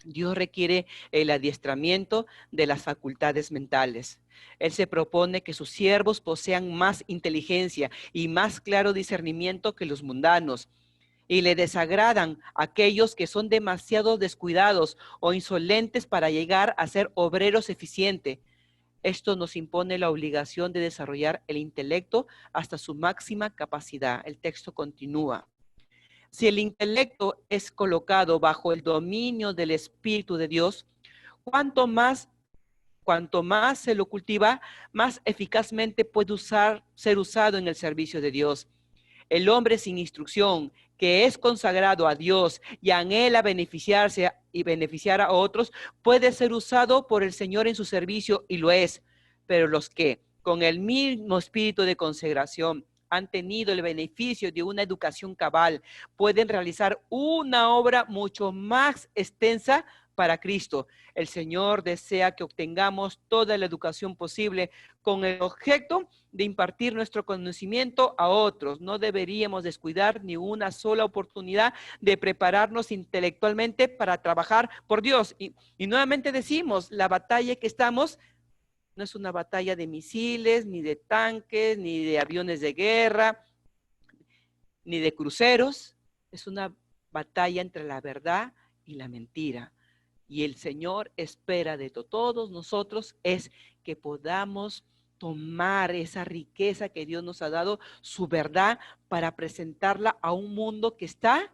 Dios requiere el adiestramiento de las facultades mentales. Él se propone que sus siervos posean más inteligencia y más claro discernimiento que los mundanos, y le desagradan aquellos que son demasiado descuidados o insolentes para llegar a ser obreros eficientes. Esto nos impone la obligación de desarrollar el intelecto hasta su máxima capacidad. El texto continúa. Si el intelecto es colocado bajo el dominio del Espíritu de Dios, cuanto más se lo cultiva, más eficazmente puede ser usado en el servicio de Dios. El hombre sin instrucción, que es consagrado a Dios y anhela beneficiarse y beneficiar a otros, puede ser usado por el Señor en su servicio, y lo es. Pero los que, con el mismo espíritu de consagración, han tenido el beneficio de una educación cabal, pueden realizar una obra mucho más extensa para Cristo. El Señor desea que obtengamos toda la educación posible con el objeto de impartir nuestro conocimiento a otros. No deberíamos descuidar ni una sola oportunidad de prepararnos intelectualmente para trabajar por Dios. Y nuevamente decimos, la batalla que estamos no es una batalla de misiles, ni de tanques, ni de aviones de guerra, ni de cruceros. Es una batalla entre la verdad y la mentira. Y el Señor espera de todos nosotros es que podamos tomar esa riqueza que Dios nos ha dado, su verdad, para presentarla a un mundo que está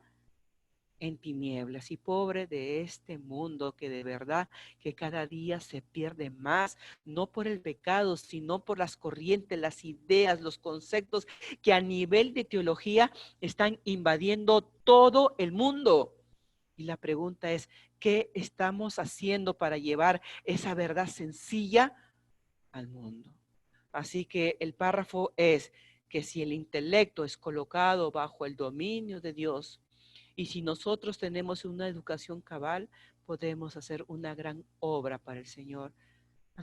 en tinieblas, y pobre de este mundo que de verdad que cada día se pierde más, no por el pecado, sino por las corrientes, las ideas, los conceptos que a nivel de teología están invadiendo todo el mundo. Y la pregunta es, ¿qué estamos haciendo para llevar esa verdad sencilla al mundo? Así que el párrafo es que si el intelecto es colocado bajo el dominio de Dios, y si nosotros tenemos una educación cabal, podemos hacer una gran obra para el Señor.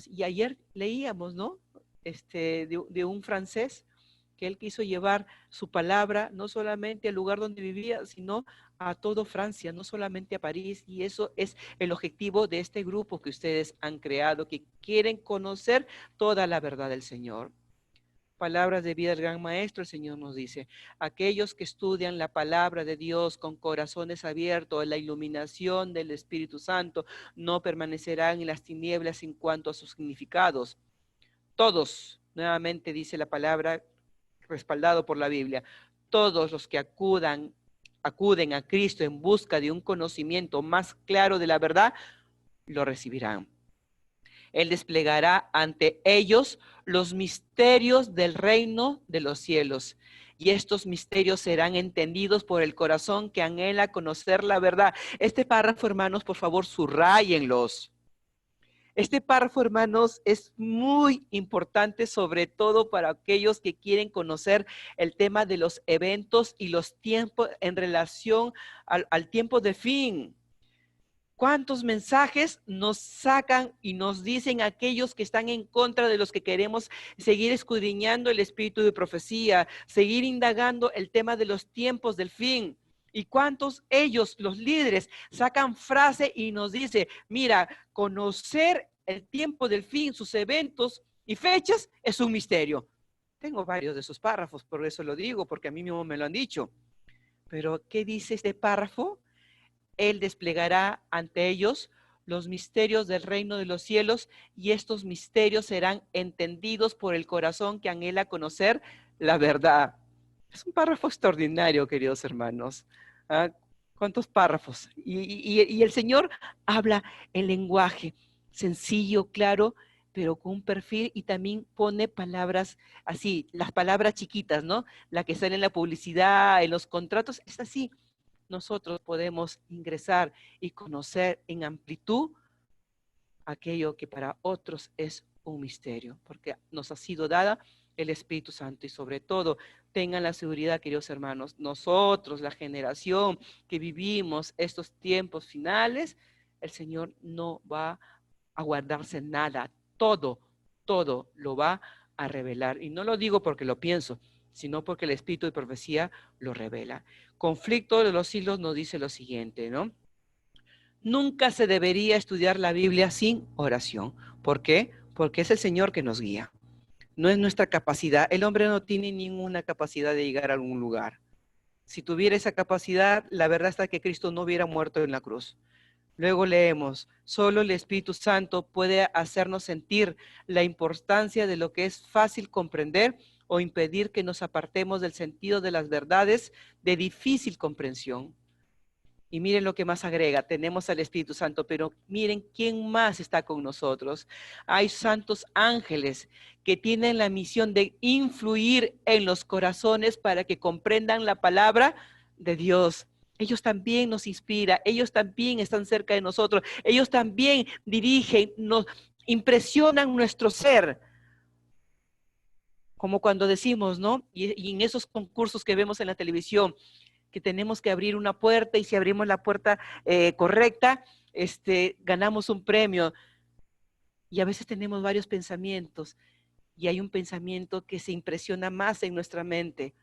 Y ayer leíamos, ¿no? De un francés que él quiso llevar su palabra no solamente al lugar donde vivía, sino a toda Francia, no solamente a París. Y eso es el objetivo de este grupo que ustedes han creado, que quieren conocer toda la verdad del Señor. Palabras de vida del gran maestro, el Señor nos dice: aquellos que estudian la palabra de Dios con corazones abiertos a la iluminación del Espíritu Santo no permanecerán en las tinieblas en cuanto a sus significados. Todos, nuevamente dice la palabra, respaldado por la Biblia, todos los que acuden a Cristo en busca de un conocimiento más claro de la verdad, lo recibirán. Él desplegará ante ellos los misterios del reino de los cielos. Y estos misterios serán entendidos por el corazón que anhela conocer la verdad. Este párrafo, hermanos, por favor, subrayenlos. Este párrafo, hermanos, es muy importante, sobre todo para aquellos que quieren conocer el tema de los eventos y los tiempos en relación al tiempo de fin. ¿Cuántos mensajes nos sacan y nos dicen aquellos que están en contra de los que queremos seguir escudriñando el espíritu de profecía, seguir indagando el tema de los tiempos del fin? ¿Y cuántos ellos, los líderes, sacan frase y nos dice, mira, conocer el tiempo del fin, sus eventos y fechas es un misterio? Tengo varios de esos párrafos, por eso lo digo, porque a mí mismo me lo han dicho. Pero, ¿qué dice este párrafo? Él desplegará ante ellos los misterios del reino de los cielos, y estos misterios serán entendidos por el corazón que anhela conocer la verdad. Es un párrafo extraordinario, queridos hermanos. ¿Ah? ¿Cuántos párrafos? Y el Señor habla en lenguaje sencillo, claro, pero con un perfil, y también pone palabras así, las palabras chiquitas, ¿no? La que sale en la publicidad, en los contratos, es así. Nosotros podemos ingresar y conocer en amplitud aquello que para otros es un misterio, porque nos ha sido dada el Espíritu Santo. Y sobre todo, tengan la seguridad, queridos hermanos, nosotros, la generación que vivimos estos tiempos finales, el Señor no va a guardarse nada, todo lo va a revelar. Y no lo digo porque lo pienso, sino porque el Espíritu de profecía lo revela. Conflicto de los siglos nos dice lo siguiente, ¿no? Nunca se debería estudiar la Biblia sin oración. ¿Por qué? Porque es el Señor que nos guía. No es nuestra capacidad. El hombre no tiene ninguna capacidad de llegar a algún lugar. Si tuviera esa capacidad, la verdad está que Cristo no hubiera muerto en la cruz. Luego leemos, solo el Espíritu Santo puede hacernos sentir la importancia de lo que es fácil comprender o impedir que nos apartemos del sentido de las verdades de difícil comprensión. Y miren lo que más agrega, tenemos al Espíritu Santo, pero miren quién más está con nosotros. Hay santos ángeles que tienen la misión de influir en los corazones para que comprendan la palabra de Dios. Ellos también nos inspiran, ellos también están cerca de nosotros, ellos también dirigen, nos impresionan nuestro ser. Como cuando decimos, ¿no? Y en esos concursos que vemos en la televisión, que tenemos que abrir una puerta, y si abrimos la puerta correcta, ganamos un premio. Y a veces tenemos varios pensamientos, y hay un pensamiento que se impresiona más en nuestra mente.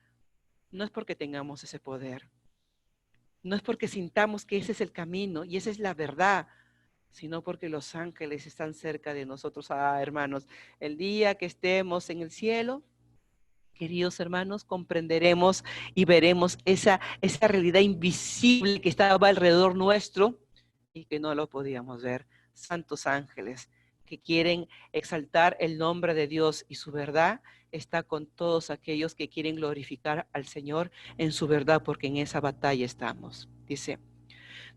No es porque tengamos ese poder, no es porque sintamos que ese es el camino y esa es la verdad, sino porque los ángeles están cerca de nosotros. Hermanos, el día que estemos en el cielo, queridos hermanos, comprenderemos y veremos esa realidad invisible que estaba alrededor nuestro y que no lo podíamos ver. Santos ángeles que quieren exaltar el nombre de Dios, y su verdad está con todos aquellos que quieren glorificar al Señor en su verdad, porque en esa batalla estamos. Dice,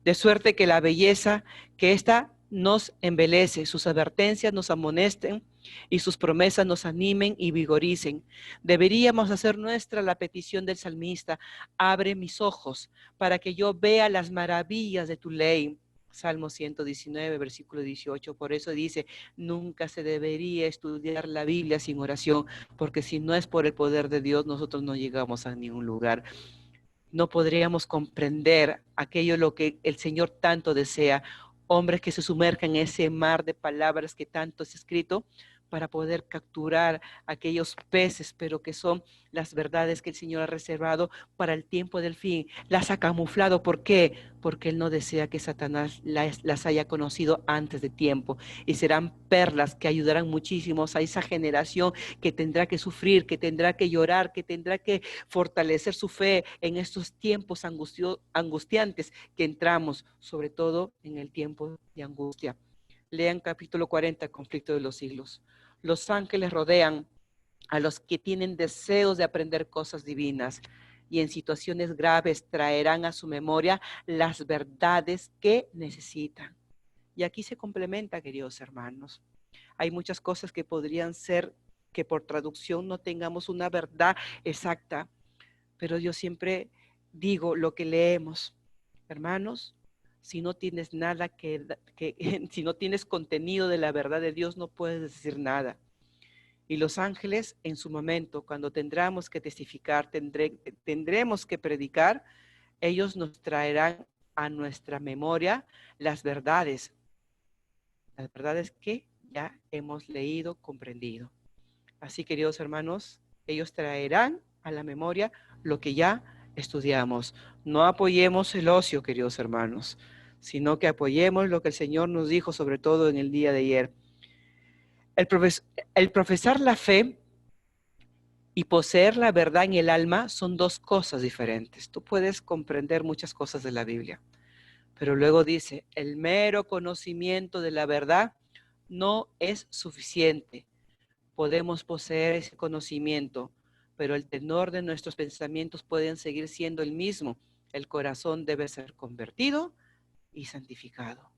de suerte que la belleza que ésta nos embelece, sus advertencias nos amonesten y sus promesas nos animen y vigoricen. Deberíamos hacer nuestra la petición del salmista: abre mis ojos para que yo vea las maravillas de tu ley. Salmo 119, versículo 18. Por eso dice, nunca se debería estudiar la Biblia sin oración, porque si no es por el poder de Dios, nosotros no llegamos a ningún lugar. No podríamos comprender aquello lo que el Señor tanto desea. Hombres que se sumerjan en ese mar de palabras que tanto es escrito, para poder capturar aquellos peces, pero que son las verdades que el Señor ha reservado para el tiempo del fin. Las ha camuflado. ¿Por qué? Porque Él no desea que Satanás las haya conocido antes de tiempo, y serán perlas que ayudarán muchísimo a esa generación que tendrá que sufrir, que tendrá que llorar, que tendrá que fortalecer su fe en estos tiempos angustiantes que entramos, sobre todo en el tiempo de angustia. Lean capítulo 40, conflicto de los siglos. Los ángeles rodean a los que tienen deseos de aprender cosas divinas, y en situaciones graves traerán a su memoria las verdades que necesitan. Y aquí se complementa, queridos hermanos. Hay muchas cosas que podrían ser que por traducción no tengamos una verdad exacta, pero yo siempre digo lo que leemos. Hermanos, si no tienes nada si no tienes contenido de la verdad de Dios, no puedes decir nada. Y los ángeles, en su momento, cuando tendremos que testificar, tendremos que predicar, ellos nos traerán a nuestra memoria las verdades que ya hemos leído, comprendido. Así, queridos hermanos, ellos traerán a la memoria lo que ya estudiamos. No apoyemos el ocio, queridos hermanos, sino que apoyemos lo que el Señor nos dijo, sobre todo en el día de ayer. El profesar la fe y poseer la verdad en el alma son dos cosas diferentes. Tú puedes comprender muchas cosas de la Biblia, pero luego dice, el mero conocimiento de la verdad no es suficiente. Podemos poseer ese conocimiento, pero el tenor de nuestros pensamientos pueden seguir siendo el mismo. El corazón debe ser convertido y santificado.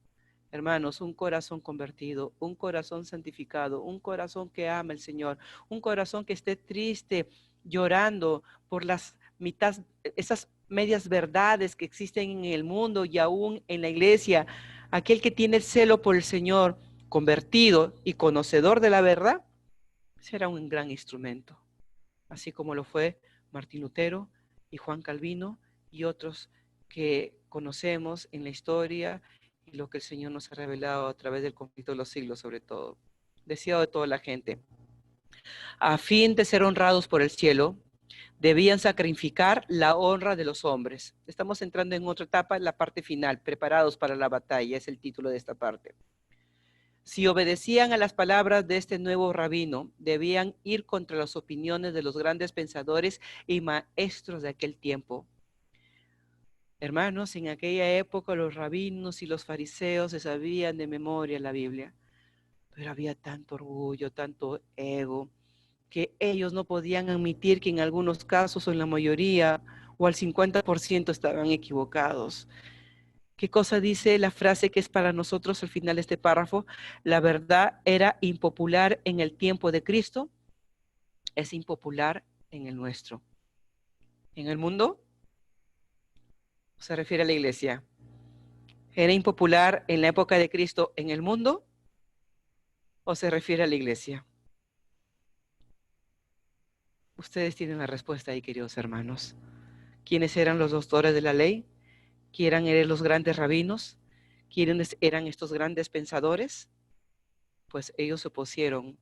Hermanos, un corazón convertido, un corazón santificado, un corazón que ama al Señor, un corazón que esté triste, llorando por esas medias verdades que existen en el mundo y aún en la iglesia. Aquel que tiene celo por el Señor, convertido y conocedor de la verdad, será un gran instrumento, así como lo fue Martín Lutero y Juan Calvino y otros que conocemos en la historia y lo que el Señor nos ha revelado a través del conflicto de los siglos, sobre todo. Deseo de toda la gente. A fin de ser honrados por el cielo, debían sacrificar la honra de los hombres. Estamos entrando en otra etapa, en la parte final, preparados para la batalla, es el título de esta parte. Si obedecían a las palabras de este nuevo rabino, debían ir contra las opiniones de los grandes pensadores y maestros de aquel tiempo. Hermanos, en aquella época los rabinos y los fariseos se sabían de memoria la Biblia, pero había tanto orgullo, tanto ego, que ellos no podían admitir que en algunos casos o en la mayoría o al 50% estaban equivocados. ¿Qué cosa dice la frase que es para nosotros al final de este párrafo? La verdad era impopular en el tiempo de Cristo, es impopular en el nuestro. ¿En el mundo? Se refiere a la iglesia. ¿Era impopular en la época de Cristo en el mundo? ¿O se refiere a la iglesia? Ustedes tienen la respuesta ahí, queridos hermanos. ¿Quiénes eran los doctores de la ley? ¿Quiénes eran los grandes rabinos? ¿Quiénes eran estos grandes pensadores? Pues ellos se opusieron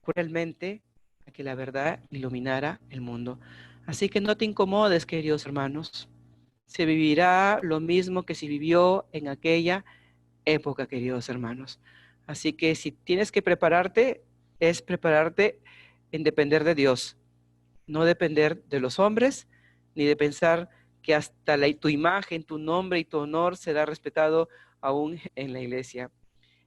cruelmente a que la verdad iluminara el mundo. Así que no te incomodes, queridos hermanos. Se vivirá lo mismo que se vivió en aquella época, queridos hermanos. Así que si tienes que prepararte, es prepararte en depender de Dios, no depender de los hombres, ni de pensar que hasta tu imagen, tu nombre y tu honor será respetado aún en la iglesia.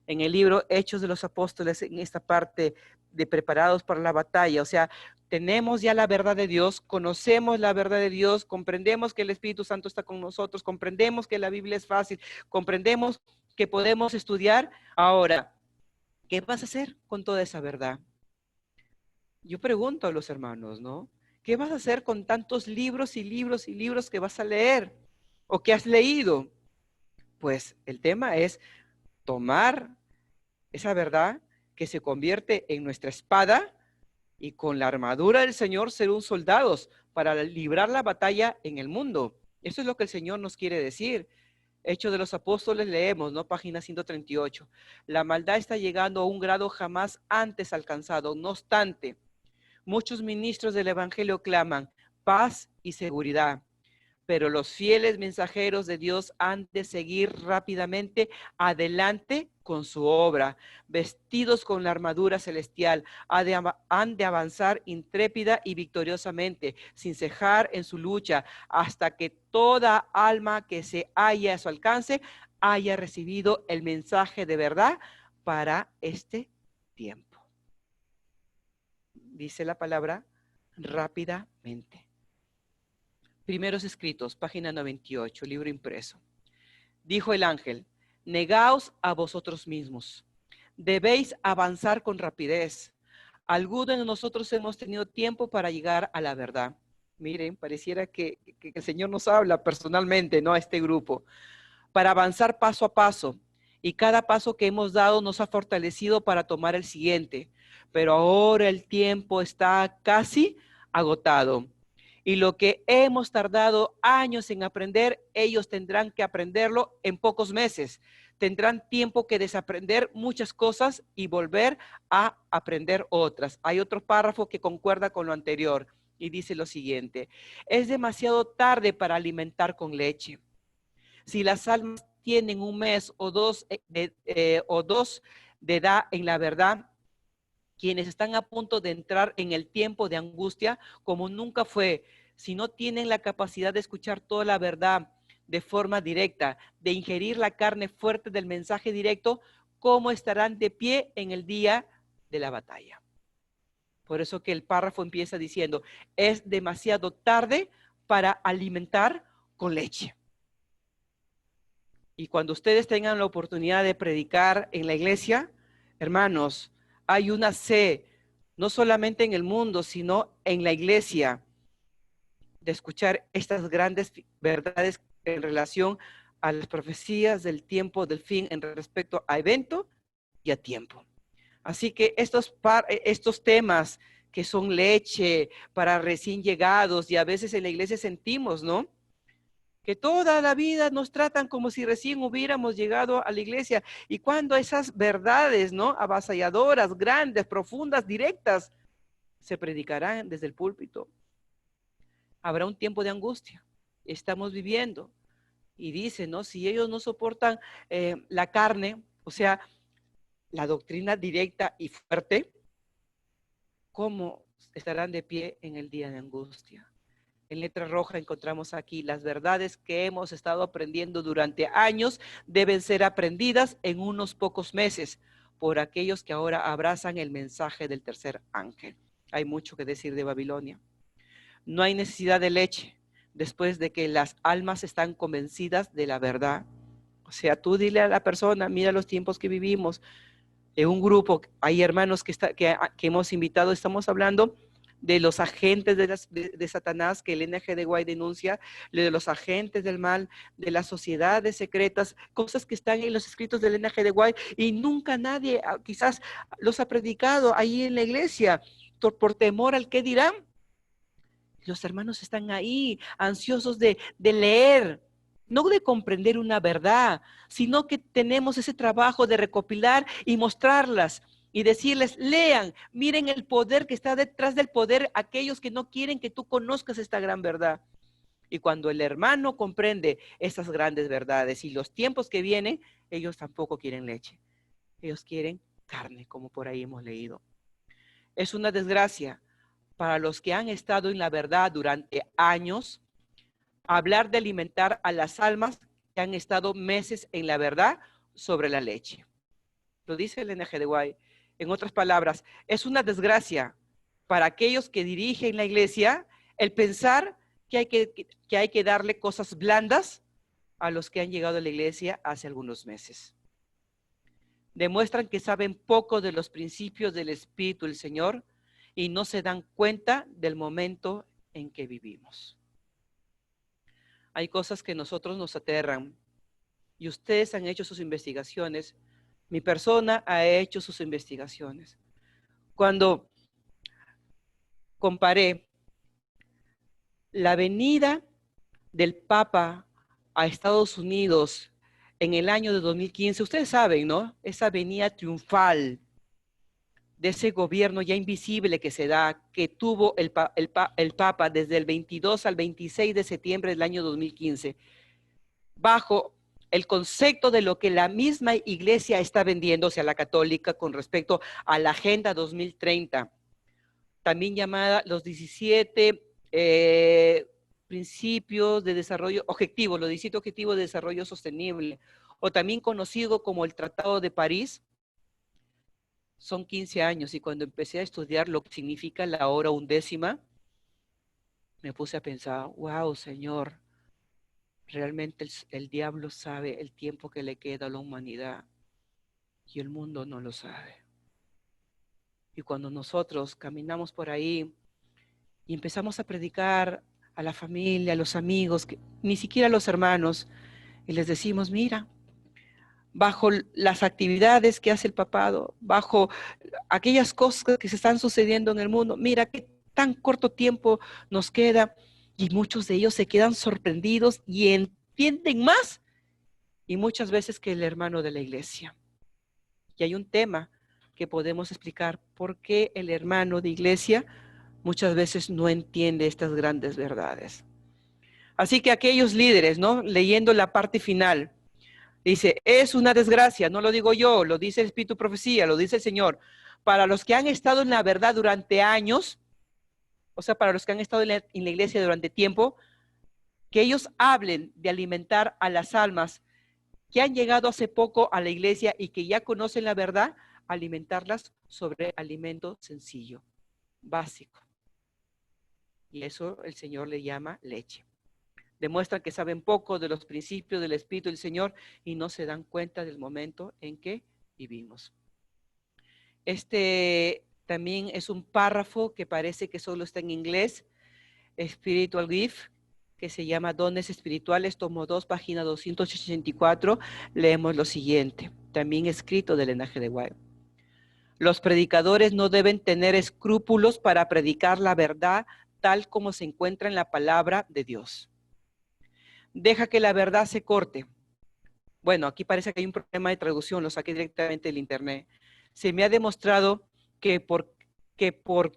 En el libro Hechos de los Apóstoles, en esta parte de preparados para la batalla, o sea, tenemos ya la verdad de Dios, conocemos la verdad de Dios, comprendemos que el Espíritu Santo está con nosotros, comprendemos que la Biblia es fácil, comprendemos que podemos estudiar. Ahora, ¿qué vas a hacer con toda esa verdad? Yo pregunto a los hermanos, ¿no? ¿Qué vas a hacer con tantos libros y libros y libros que vas a leer o que has leído? Pues el tema es tomar esa verdad que se convierte en nuestra espada y con la armadura del Señor ser un soldados para librar la batalla en el mundo. Eso es lo que el Señor nos quiere decir. Hechos de los Apóstoles leemos, ¿no? Página 138. La maldad está llegando a un grado jamás antes alcanzado. No obstante, muchos ministros del Evangelio claman paz y seguridad, pero los fieles mensajeros de Dios han de seguir rápidamente adelante con su obra, vestidos con la armadura celestial, han de avanzar intrépida y victoriosamente, sin cejar en su lucha, hasta que toda alma que se halla a su alcance haya recibido el mensaje de verdad para este tiempo. Dice la palabra rápidamente. Primeros escritos, página 98, libro impreso. Dijo el ángel, negaos a vosotros mismos. Debéis avanzar con rapidez. Algunos de nosotros hemos tenido tiempo para llegar a la verdad. Miren, pareciera que el Señor nos habla personalmente, ¿no? A este grupo. Para avanzar paso a paso. Y cada paso que hemos dado nos ha fortalecido para tomar el siguiente. Pero ahora el tiempo está casi agotado. Y lo que hemos tardado años en aprender, ellos tendrán que aprenderlo en pocos meses. Tendrán tiempo que desaprender muchas cosas y volver a aprender otras. Hay otro párrafo que concuerda con lo anterior y dice lo siguiente: es demasiado tarde para alimentar con leche. Si las almas tienen un mes o dos de edad en la verdad, quienes están a punto de entrar en el tiempo de angustia, como nunca fue, si no tienen la capacidad de escuchar toda la verdad de forma directa, de ingerir la carne fuerte del mensaje directo, ¿cómo estarán de pie en el día de la batalla? Por eso que el párrafo empieza diciendo, es demasiado tarde para alimentar con leche. Y cuando ustedes tengan la oportunidad de predicar en la iglesia, hermanos, hay una sed, no solamente en el mundo, sino en la iglesia, de escuchar estas grandes verdades en relación a las profecías del tiempo del fin en respecto a evento y a tiempo. Así que estos temas que son leche para recién llegados, y a veces en la iglesia sentimos, ¿no?, que toda la vida nos tratan como si recién hubiéramos llegado a la iglesia. Y cuando esas verdades, ¿no?, avasalladoras, grandes, profundas, directas, se predicarán desde el púlpito, habrá un tiempo de angustia. Estamos viviendo. Y dice, ¿no?, si ellos no soportan la carne, o sea, la doctrina directa y fuerte, ¿cómo estarán de pie en el día de angustia? En letra roja encontramos aquí, las verdades que hemos estado aprendiendo durante años deben ser aprendidas en unos pocos meses por aquellos que ahora abrazan el mensaje del tercer ángel. Hay mucho que decir de Babilonia. No hay necesidad de leche después de que las almas están convencidas de la verdad. O sea, tú dile a la persona, mira los tiempos que vivimos. En un grupo, hay hermanos que hemos invitado, estamos hablando de los agentes de Satanás que el NGDY denuncia, de los agentes del mal, de las sociedades secretas, cosas que están en los escritos del NGDY y nunca nadie quizás los ha predicado ahí en la iglesia por temor al qué dirán. Los hermanos están ahí ansiosos de leer, no de comprender una verdad, sino que tenemos ese trabajo de recopilar y mostrarlas y decirles, lean, miren el poder que está detrás del poder, aquellos que no quieren que tú conozcas esta gran verdad. Y cuando el hermano comprende esas grandes verdades y los tiempos que vienen, ellos tampoco quieren leche. Ellos quieren carne, como por ahí hemos leído. Es una desgracia para los que han estado en la verdad durante años, hablar de alimentar a las almas que han estado meses en la verdad sobre la leche. Lo dice el NGDY. En otras palabras, es una desgracia para aquellos que dirigen la iglesia el pensar que hay que darle cosas blandas a los que han llegado a la iglesia hace algunos meses. Demuestran que saben poco de los principios del Espíritu del Señor y no se dan cuenta del momento en que vivimos. Hay cosas que nosotros nos aterran y ustedes han hecho sus investigaciones. Mi persona ha hecho sus investigaciones. Cuando comparé la venida del Papa a Estados Unidos en el año de 2015, ustedes saben, ¿no?, esa venida triunfal de ese gobierno ya invisible que se da, que tuvo el Papa desde el 22 al 26 de septiembre del año 2015, bajo el concepto de lo que la misma iglesia está vendiendo, o sea, la católica, con respecto a la Agenda 2030, también llamada los 17 principios de desarrollo objetivo, los 17 objetivos de desarrollo sostenible, o también conocido como el Tratado de París. Son 15 años y cuando empecé a estudiar lo que significa la hora undécima, me puse a pensar, wow, Señor, realmente el diablo sabe el tiempo que le queda a la humanidad y el mundo no lo sabe. Y cuando nosotros caminamos por ahí y empezamos a predicar a la familia, a los amigos, ni siquiera a los hermanos, y les decimos, mira, bajo las actividades que hace el papado, bajo aquellas cosas que se están sucediendo en el mundo, mira qué tan corto tiempo nos queda, Y muchos de ellos se quedan sorprendidos y entienden más, y muchas veces, que el hermano de la iglesia. Y hay un tema que podemos explicar por qué el hermano de iglesia muchas veces no entiende estas grandes verdades. Así que aquellos líderes, ¿no? Leyendo la parte final, dice, es una desgracia, no lo digo yo, lo dice el Espíritu Profecía, lo dice el Señor, para los que han estado en la verdad durante años, o sea, para los que han estado en la iglesia durante tiempo, que ellos hablen de alimentar a las almas que han llegado hace poco a la iglesia y que ya conocen la verdad, alimentarlas sobre alimento sencillo, básico. Y eso el Señor le llama leche. Demuestran que saben poco de los principios del Espíritu del Señor y no se dan cuenta del momento en que vivimos. Este también es un párrafo que parece que solo está en inglés, Spiritual Gift, que se llama Dones Espirituales, tomo 2, página 284. Leemos lo siguiente, también escrito del Ellen G. White. Los predicadores no deben tener escrúpulos para predicar la verdad tal como se encuentra en la palabra de Dios. Deja que la verdad se corte. Bueno, aquí parece que hay un problema de traducción, lo saqué directamente del internet. Se me ha demostrado que por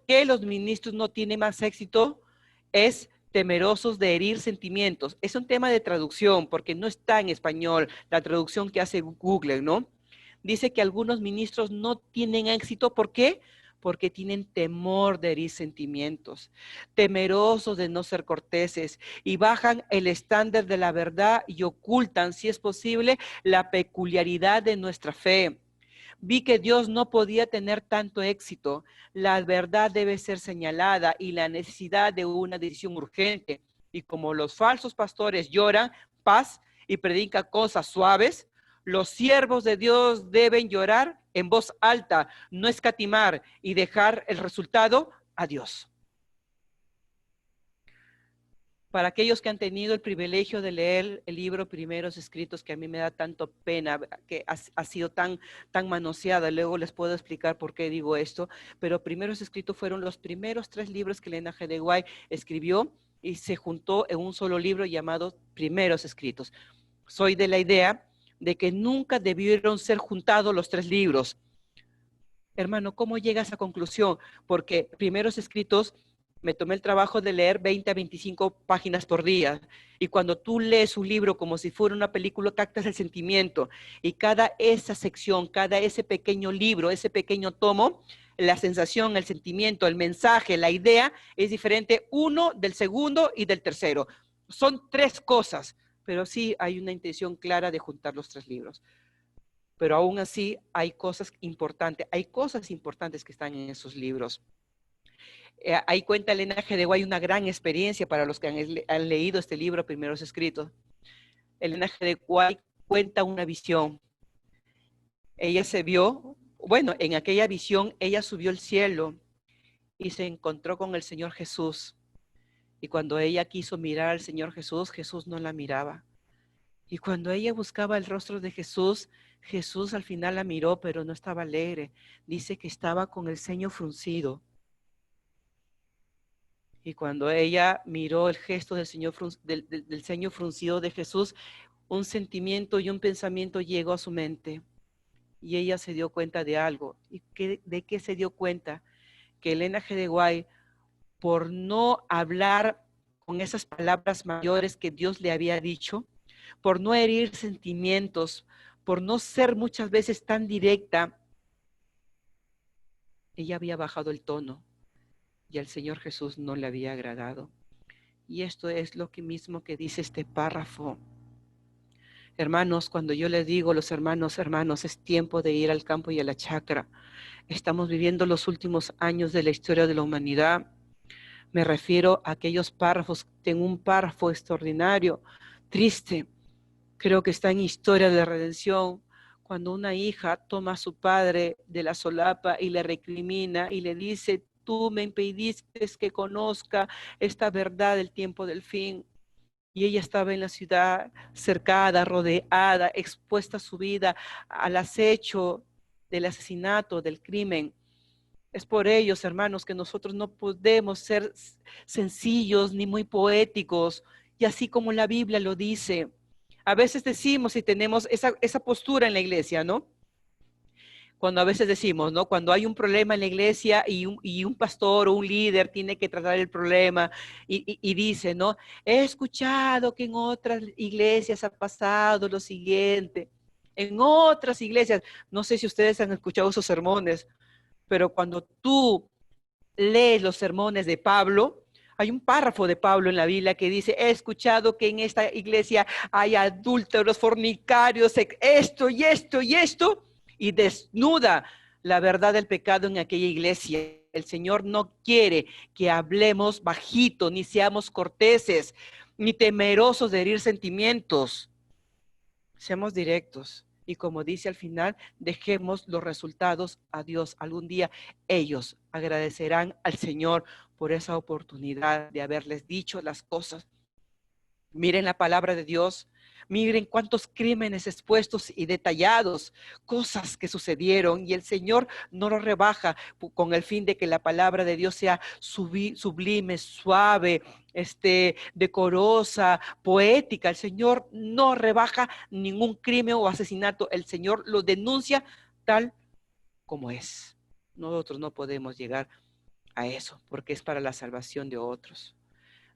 qué los ministros no tienen más éxito es temerosos de herir sentimientos. Es un tema de traducción porque no está en español, la traducción que hace Google, ¿no? Dice que algunos ministros no tienen éxito. ¿Por qué? Porque tienen temor de herir sentimientos, temerosos de no ser corteses y bajan el estándar de la verdad y ocultan, si es posible, la peculiaridad de nuestra fe. Vi que Dios no podía tener tanto éxito. La verdad debe ser señalada y la necesidad de una decisión urgente. Y como los falsos pastores lloran paz y predican cosas suaves, los siervos de Dios deben llorar en voz alta, no escatimar y dejar el resultado a Dios. Para aquellos que han tenido el privilegio de leer el libro Primeros Escritos, que a mí me da tanto pena, que ha sido tan manoseada, luego les puedo explicar por qué digo esto, pero Primeros Escritos fueron los primeros 3 libros que Ellen G. White escribió y se juntó en un solo libro llamado Primeros Escritos. Soy de la idea de que nunca debieron ser juntados los 3 libros. Hermano, ¿cómo llega a esa conclusión? Porque Primeros Escritos me tomé el trabajo de leer 20 a 25 páginas por día. Y cuando tú lees un libro como si fuera una película, captas el sentimiento. Y cada esa sección, cada ese pequeño libro, ese pequeño tomo, la sensación, el sentimiento, el mensaje, la idea, es diferente uno del segundo y del tercero. Son 3 cosas, pero sí hay una intención clara de juntar los 3 libros. Pero aún así hay cosas importantes que están en esos libros. Ahí cuenta Ellen G. White una gran experiencia para los que han leído este libro, Primeros Escritos. Ellen G. White cuenta una visión. Ella se vio, bueno, en aquella visión ella subió al cielo y se encontró con el Señor Jesús. Y cuando ella quiso mirar al Señor Jesús, Jesús no la miraba. Y cuando ella buscaba el rostro de Jesús, Jesús al final la miró, pero no estaba alegre. Dice que estaba con el ceño fruncido. Y cuando ella miró el gesto del ceño fruncido de Jesús, un sentimiento y un pensamiento llegó a su mente. Y ella se dio cuenta de algo. ¿Y de qué se dio cuenta? Que Ellen G. White, por no hablar con esas palabras mayores que Dios le había dicho, por no herir sentimientos, por no ser muchas veces tan directa, ella había bajado el tono. Y al Señor Jesús no le había agradado. Y esto es lo mismo que dice este párrafo. Hermanos, cuando yo les digo, los hermanos, es tiempo de ir al campo y a la chacra. Estamos viviendo los últimos años de la historia de la humanidad. Me refiero a aquellos párrafos. Tengo un párrafo extraordinario, triste. Creo que está en Historia de la Redención. Cuando una hija toma a su padre de la solapa y le recrimina y le dice: tú me impediste que conozca esta verdad del tiempo del fin. Y ella estaba en la ciudad, cercada, rodeada, expuesta a su vida al acecho del asesinato, del crimen. Es por ellos, hermanos, que nosotros no podemos ser sencillos ni muy poéticos, y así como la Biblia lo dice. A veces decimos y tenemos esa postura en la iglesia, ¿no? Cuando a veces decimos, ¿no? Cuando hay un problema en la iglesia y un pastor o un líder tiene que tratar el problema y dice, ¿no? He escuchado que en otras iglesias ha pasado lo siguiente. En otras iglesias, no sé si ustedes han escuchado esos sermones, pero cuando tú lees los sermones de Pablo, hay un párrafo de Pablo en la Biblia que dice, he escuchado que en esta iglesia hay adúlteros, fornicarios, esto y esto y esto, y desnuda la verdad del pecado en aquella iglesia. El Señor no quiere que hablemos bajito, ni seamos corteses, ni temerosos de herir sentimientos. Seamos directos. Y como dice al final, dejemos los resultados a Dios. Algún día ellos agradecerán al Señor por esa oportunidad de haberles dicho las cosas. Miren la palabra de Dios. Miren cuántos crímenes expuestos y detallados, cosas que sucedieron, y el Señor no lo rebaja con el fin de que la palabra de Dios sea sublime, suave, decorosa, poética. El Señor no rebaja ningún crimen o asesinato. El Señor lo denuncia tal como es. Nosotros no podemos llegar a eso porque es para la salvación de otros.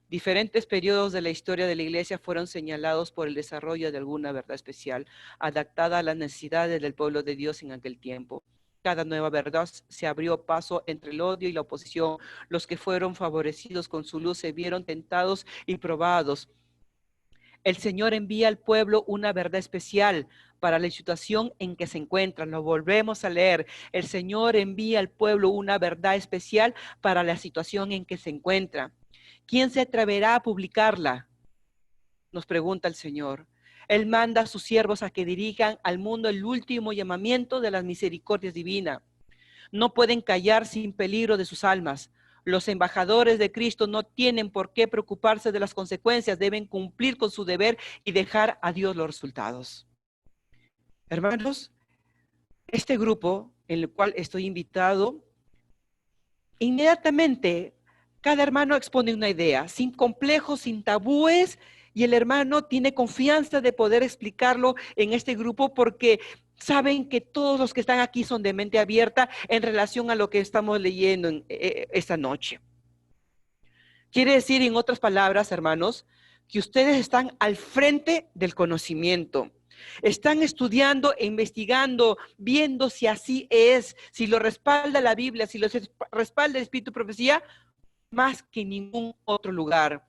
Diferentes periodos de la historia de la iglesia fueron señalados por el desarrollo de alguna verdad especial, adaptada a las necesidades del pueblo de Dios en aquel tiempo. Cada nueva verdad se abrió paso entre el odio y la oposición. Los que fueron favorecidos con su luz se vieron tentados y probados. El Señor envía al pueblo una verdad especial para la situación en que se encuentran. Lo volvemos a leer. El Señor envía al pueblo una verdad especial para la situación en que se encuentra. ¿Quién se atreverá a publicarla? Nos pregunta el Señor. Él manda a sus siervos a que dirijan al mundo el último llamamiento de las misericordias divinas. No pueden callar sin peligro de sus almas. Los embajadores de Cristo no tienen por qué preocuparse de las consecuencias, deben cumplir con su deber y dejar a Dios los resultados. Hermanos, este grupo en el cual estoy invitado, inmediatamente cada hermano expone una idea, sin complejos, sin tabúes, y el hermano tiene confianza de poder explicarlo en este grupo porque saben que todos los que están aquí son de mente abierta en relación a lo que estamos leyendo esta noche. Quiere decir, en otras palabras, hermanos, que ustedes están al frente del conocimiento. Están estudiando e investigando, viendo si así es, si lo respalda la Biblia, si lo respalda el Espíritu de Profecía, más que en ningún otro lugar.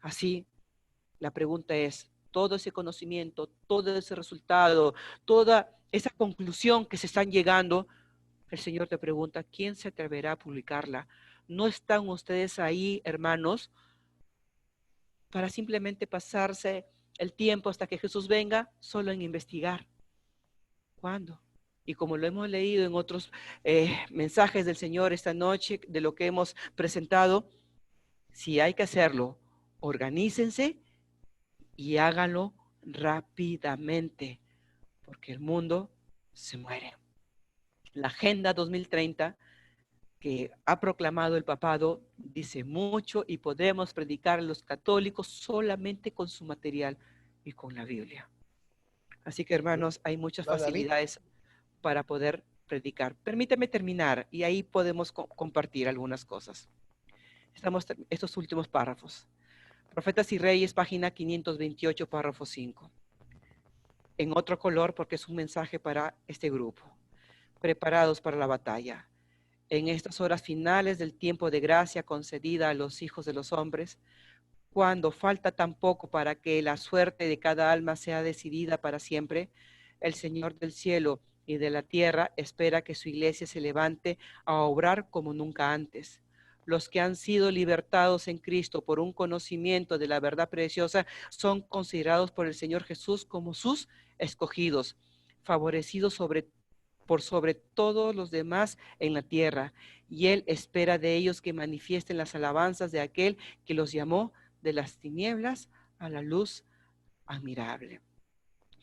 Así, la pregunta es, todo ese conocimiento, todo ese resultado, toda esa conclusión que se están llegando, el Señor te pregunta, ¿quién se atreverá a publicarla? ¿No están ustedes ahí, hermanos, para simplemente pasarse el tiempo hasta que Jesús venga solo en investigar? ¿Cuándo? Y como lo hemos leído en otros mensajes del Señor esta noche, de lo que hemos presentado, si hay que hacerlo, organícense y háganlo rápidamente, porque el mundo se muere. La Agenda 2030 que ha proclamado el papado dice mucho y podemos predicar a los católicos solamente con su material y con la Biblia. Así que, hermanos, hay muchas facilidades para poder predicar. Permíteme terminar y ahí podemos compartir algunas cosas. Estos últimos párrafos. Profetas y Reyes, página 528, párrafo 5. En otro color porque es un mensaje para este grupo. Preparados para la batalla. En estas horas finales del tiempo de gracia concedida a los hijos de los hombres, cuando falta tan poco para que la suerte de cada alma sea decidida para siempre, el Señor del cielo y de la tierra espera que su iglesia se levante a obrar como nunca antes. Los que han sido libertados en Cristo por un conocimiento de la verdad preciosa son considerados por el Señor Jesús como sus escogidos, favorecidos por sobre todos los demás en la tierra, y Él espera de ellos que manifiesten las alabanzas de aquel que los llamó de las tinieblas a la luz admirable.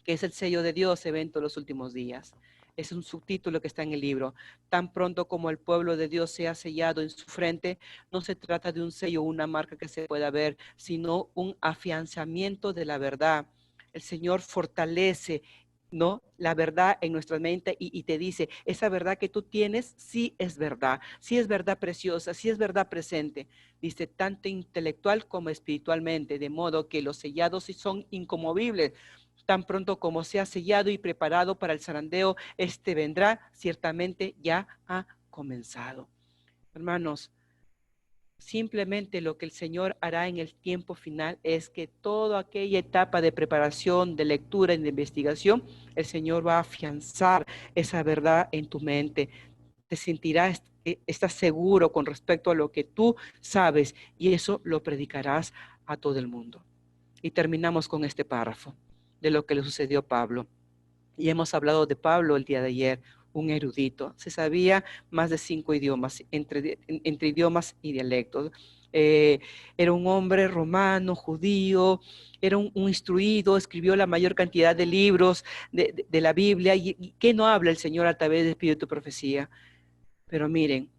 Que es el sello de Dios, evento de los últimos días. Es un subtítulo que está en el libro. Tan pronto como el pueblo de Dios sea sellado en su frente, no se trata de un sello o una marca que se pueda ver, sino un afianzamiento de la verdad. El Señor fortalece, ¿no?, la verdad en nuestra mente y te dice, esa verdad que tú tienes sí es verdad preciosa, sí es verdad presente. Dice, tanto intelectual como espiritualmente, de modo que los sellados sí son inconmovibles. Tan pronto como sea sellado y preparado para el zarandeo, este vendrá, ciertamente ya ha comenzado. Hermanos, simplemente lo que el Señor hará en el tiempo final es que toda aquella etapa de preparación, de lectura y de investigación, el Señor va a afianzar esa verdad en tu mente. Te sentirás, estás seguro con respecto a lo que tú sabes y eso lo predicarás a todo el mundo. Y terminamos con este párrafo de lo que le sucedió a Pablo. Y hemos hablado de Pablo el día de ayer, un erudito. Se sabía más de 5 idiomas, entre idiomas y dialectos. Era un hombre romano, judío, era un instruido, escribió la mayor cantidad de libros de la Biblia. ¿Y qué no habla el Señor a través de Espíritu y Profecía? Pero miren,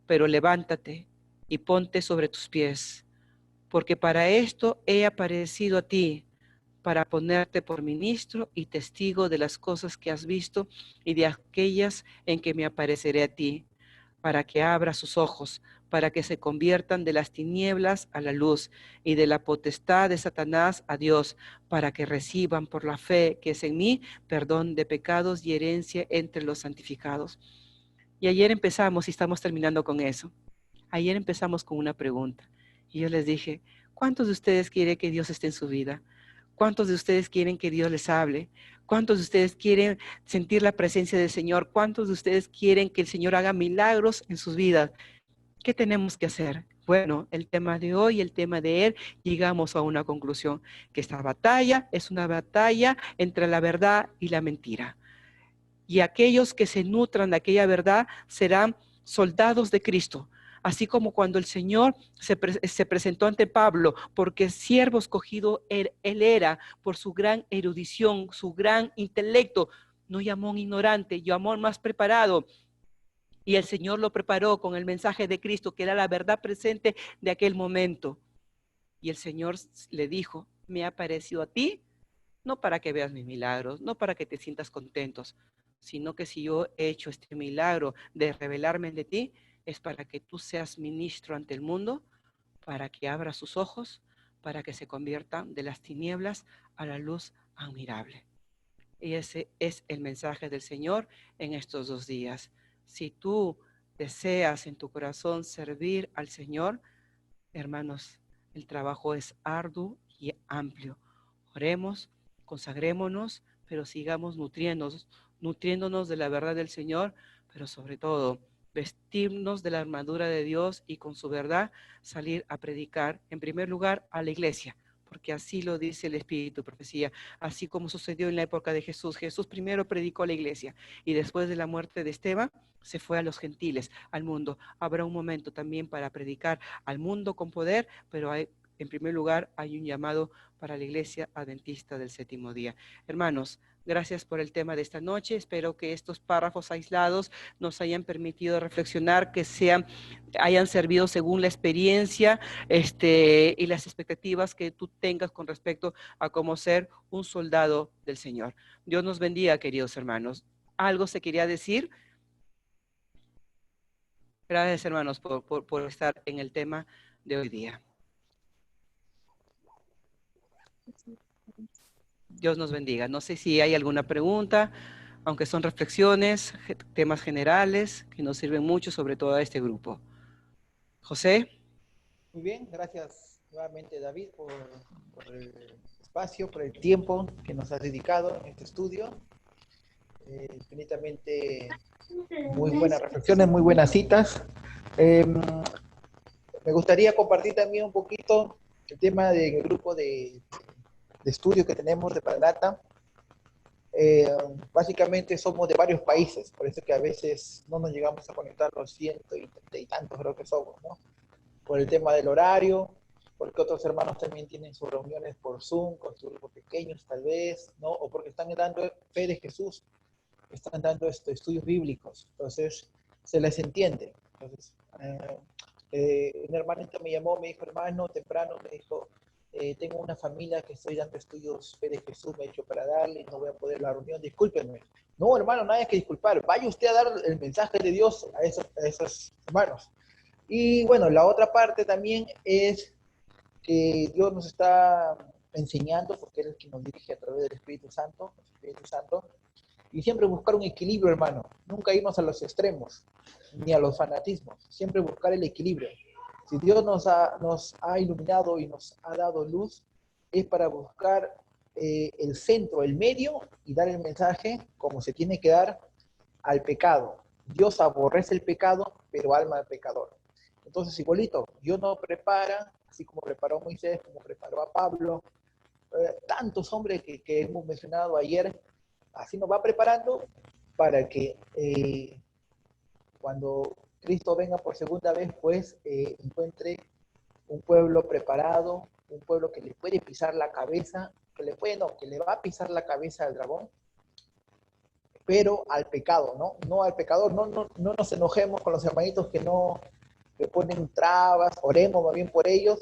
pero levántate y ponte sobre tus pies, porque para esto he aparecido a ti, para ponerte por ministro y testigo de las cosas que has visto y de aquellas en que me apareceré a ti, para que abra sus ojos, para que se conviertan de las tinieblas a la luz y de la potestad de Satanás a Dios, para que reciban por la fe que es en mí perdón de pecados y herencia entre los santificados. Y ayer empezamos y estamos terminando con eso. Ayer empezamos con una pregunta y yo les dije, ¿cuántos de ustedes quieren que Dios esté en su vida? ¿Cuántos de ustedes quieren que Dios les hable? ¿Cuántos de ustedes quieren sentir la presencia del Señor? ¿Cuántos de ustedes quieren que el Señor haga milagros en sus vidas? ¿Qué tenemos que hacer? Bueno, el tema de hoy, el tema de él, llegamos a una conclusión, que esta batalla es una batalla entre la verdad y la mentira. Y aquellos que se nutran de aquella verdad serán soldados de Cristo. Así como cuando el Señor se presentó ante Pablo, porque siervo escogido él era por su gran erudición, su gran intelecto. No llamó a un ignorante, llamó al más preparado. Y el Señor lo preparó con el mensaje de Cristo, que era la verdad presente de aquel momento. Y el Señor le dijo, me ha aparecido a ti, no para que veas mis milagros, no para que te sientas contentos, sino que si yo he hecho este milagro de revelarme de ti, es para que tú seas ministro ante el mundo, para que abra sus ojos, para que se conviertan de las tinieblas a la luz admirable. Y ese es el mensaje del Señor en estos 2 días. Si tú deseas en tu corazón servir al Señor, hermanos, el trabajo es arduo y amplio. Oremos, consagrémonos, pero sigamos nutriéndonos de la verdad del Señor, pero sobre todo vestirnos de la armadura de Dios y con su verdad salir a predicar, en primer lugar, a la iglesia, porque así lo dice el Espíritu Profecía, así como sucedió en la época de Jesús. Jesús primero predicó a la iglesia y después de la muerte de Esteban se fue a los gentiles, al mundo. Habrá un momento también para predicar al mundo con poder, pero en primer lugar hay un llamado para la iglesia adventista del 7º día. Hermanos, gracias por el tema de esta noche. Espero que estos párrafos aislados nos hayan permitido reflexionar, que hayan servido según la experiencia y las expectativas que tú tengas con respecto a cómo ser un soldado del Señor. Dios nos bendiga, queridos hermanos. ¿Algo se quería decir? Gracias, hermanos, por estar en el tema de hoy día. Dios nos bendiga. No sé si hay alguna pregunta, aunque son reflexiones, temas generales que nos sirven mucho, sobre todo a este grupo. José. Muy bien, gracias nuevamente, David, por el espacio, por el tiempo que nos has dedicado en este estudio. Infinitamente muy buenas reflexiones, muy buenas citas. Me gustaría compartir también un poquito el tema del grupo de estudio que tenemos de Paranata. Básicamente somos de varios países, por eso que a veces no nos llegamos a conectar los 100 y tantos creo que somos, ¿no? Por el tema del horario, porque otros hermanos también tienen sus reuniones por Zoom, con sus grupos pequeños tal vez, ¿no? O porque están dando fe de Jesús están dando estudios bíblicos, entonces se les entiende. Entonces, un hermanito me llamó, me dijo, hermano, temprano, me dijo, tengo una familia que estoy dando estudios fe de Jesús, me ha dicho para darle, no voy a poder la reunión, discúlpenme. No, hermano, no hay que disculpar, vaya usted a dar el mensaje de Dios a esos hermanos. Y bueno, la otra parte también es que Dios nos está enseñando, porque Él es quien nos dirige a través del Espíritu Santo, y siempre buscar un equilibrio, hermano, nunca irnos a los extremos, ni a los fanatismos, siempre buscar el equilibrio. Si Dios nos ha iluminado y nos ha dado luz, es para buscar el centro, el medio, y dar el mensaje como se tiene que dar al pecado. Dios aborrece el pecado, pero alma al pecador. Entonces, igualito, Dios nos prepara, así como preparó a Moisés, como preparó a Pablo, tantos hombres que hemos mencionado ayer, así nos va preparando para que cuando Cristo venga por segunda vez, pues encuentre un pueblo preparado, un pueblo que le puede pisar la cabeza, que le va a pisar la cabeza al dragón, pero al pecado, ¿no? No al pecador, no nos enojemos con los hermanitos que ponen trabas, oremos más bien por ellos,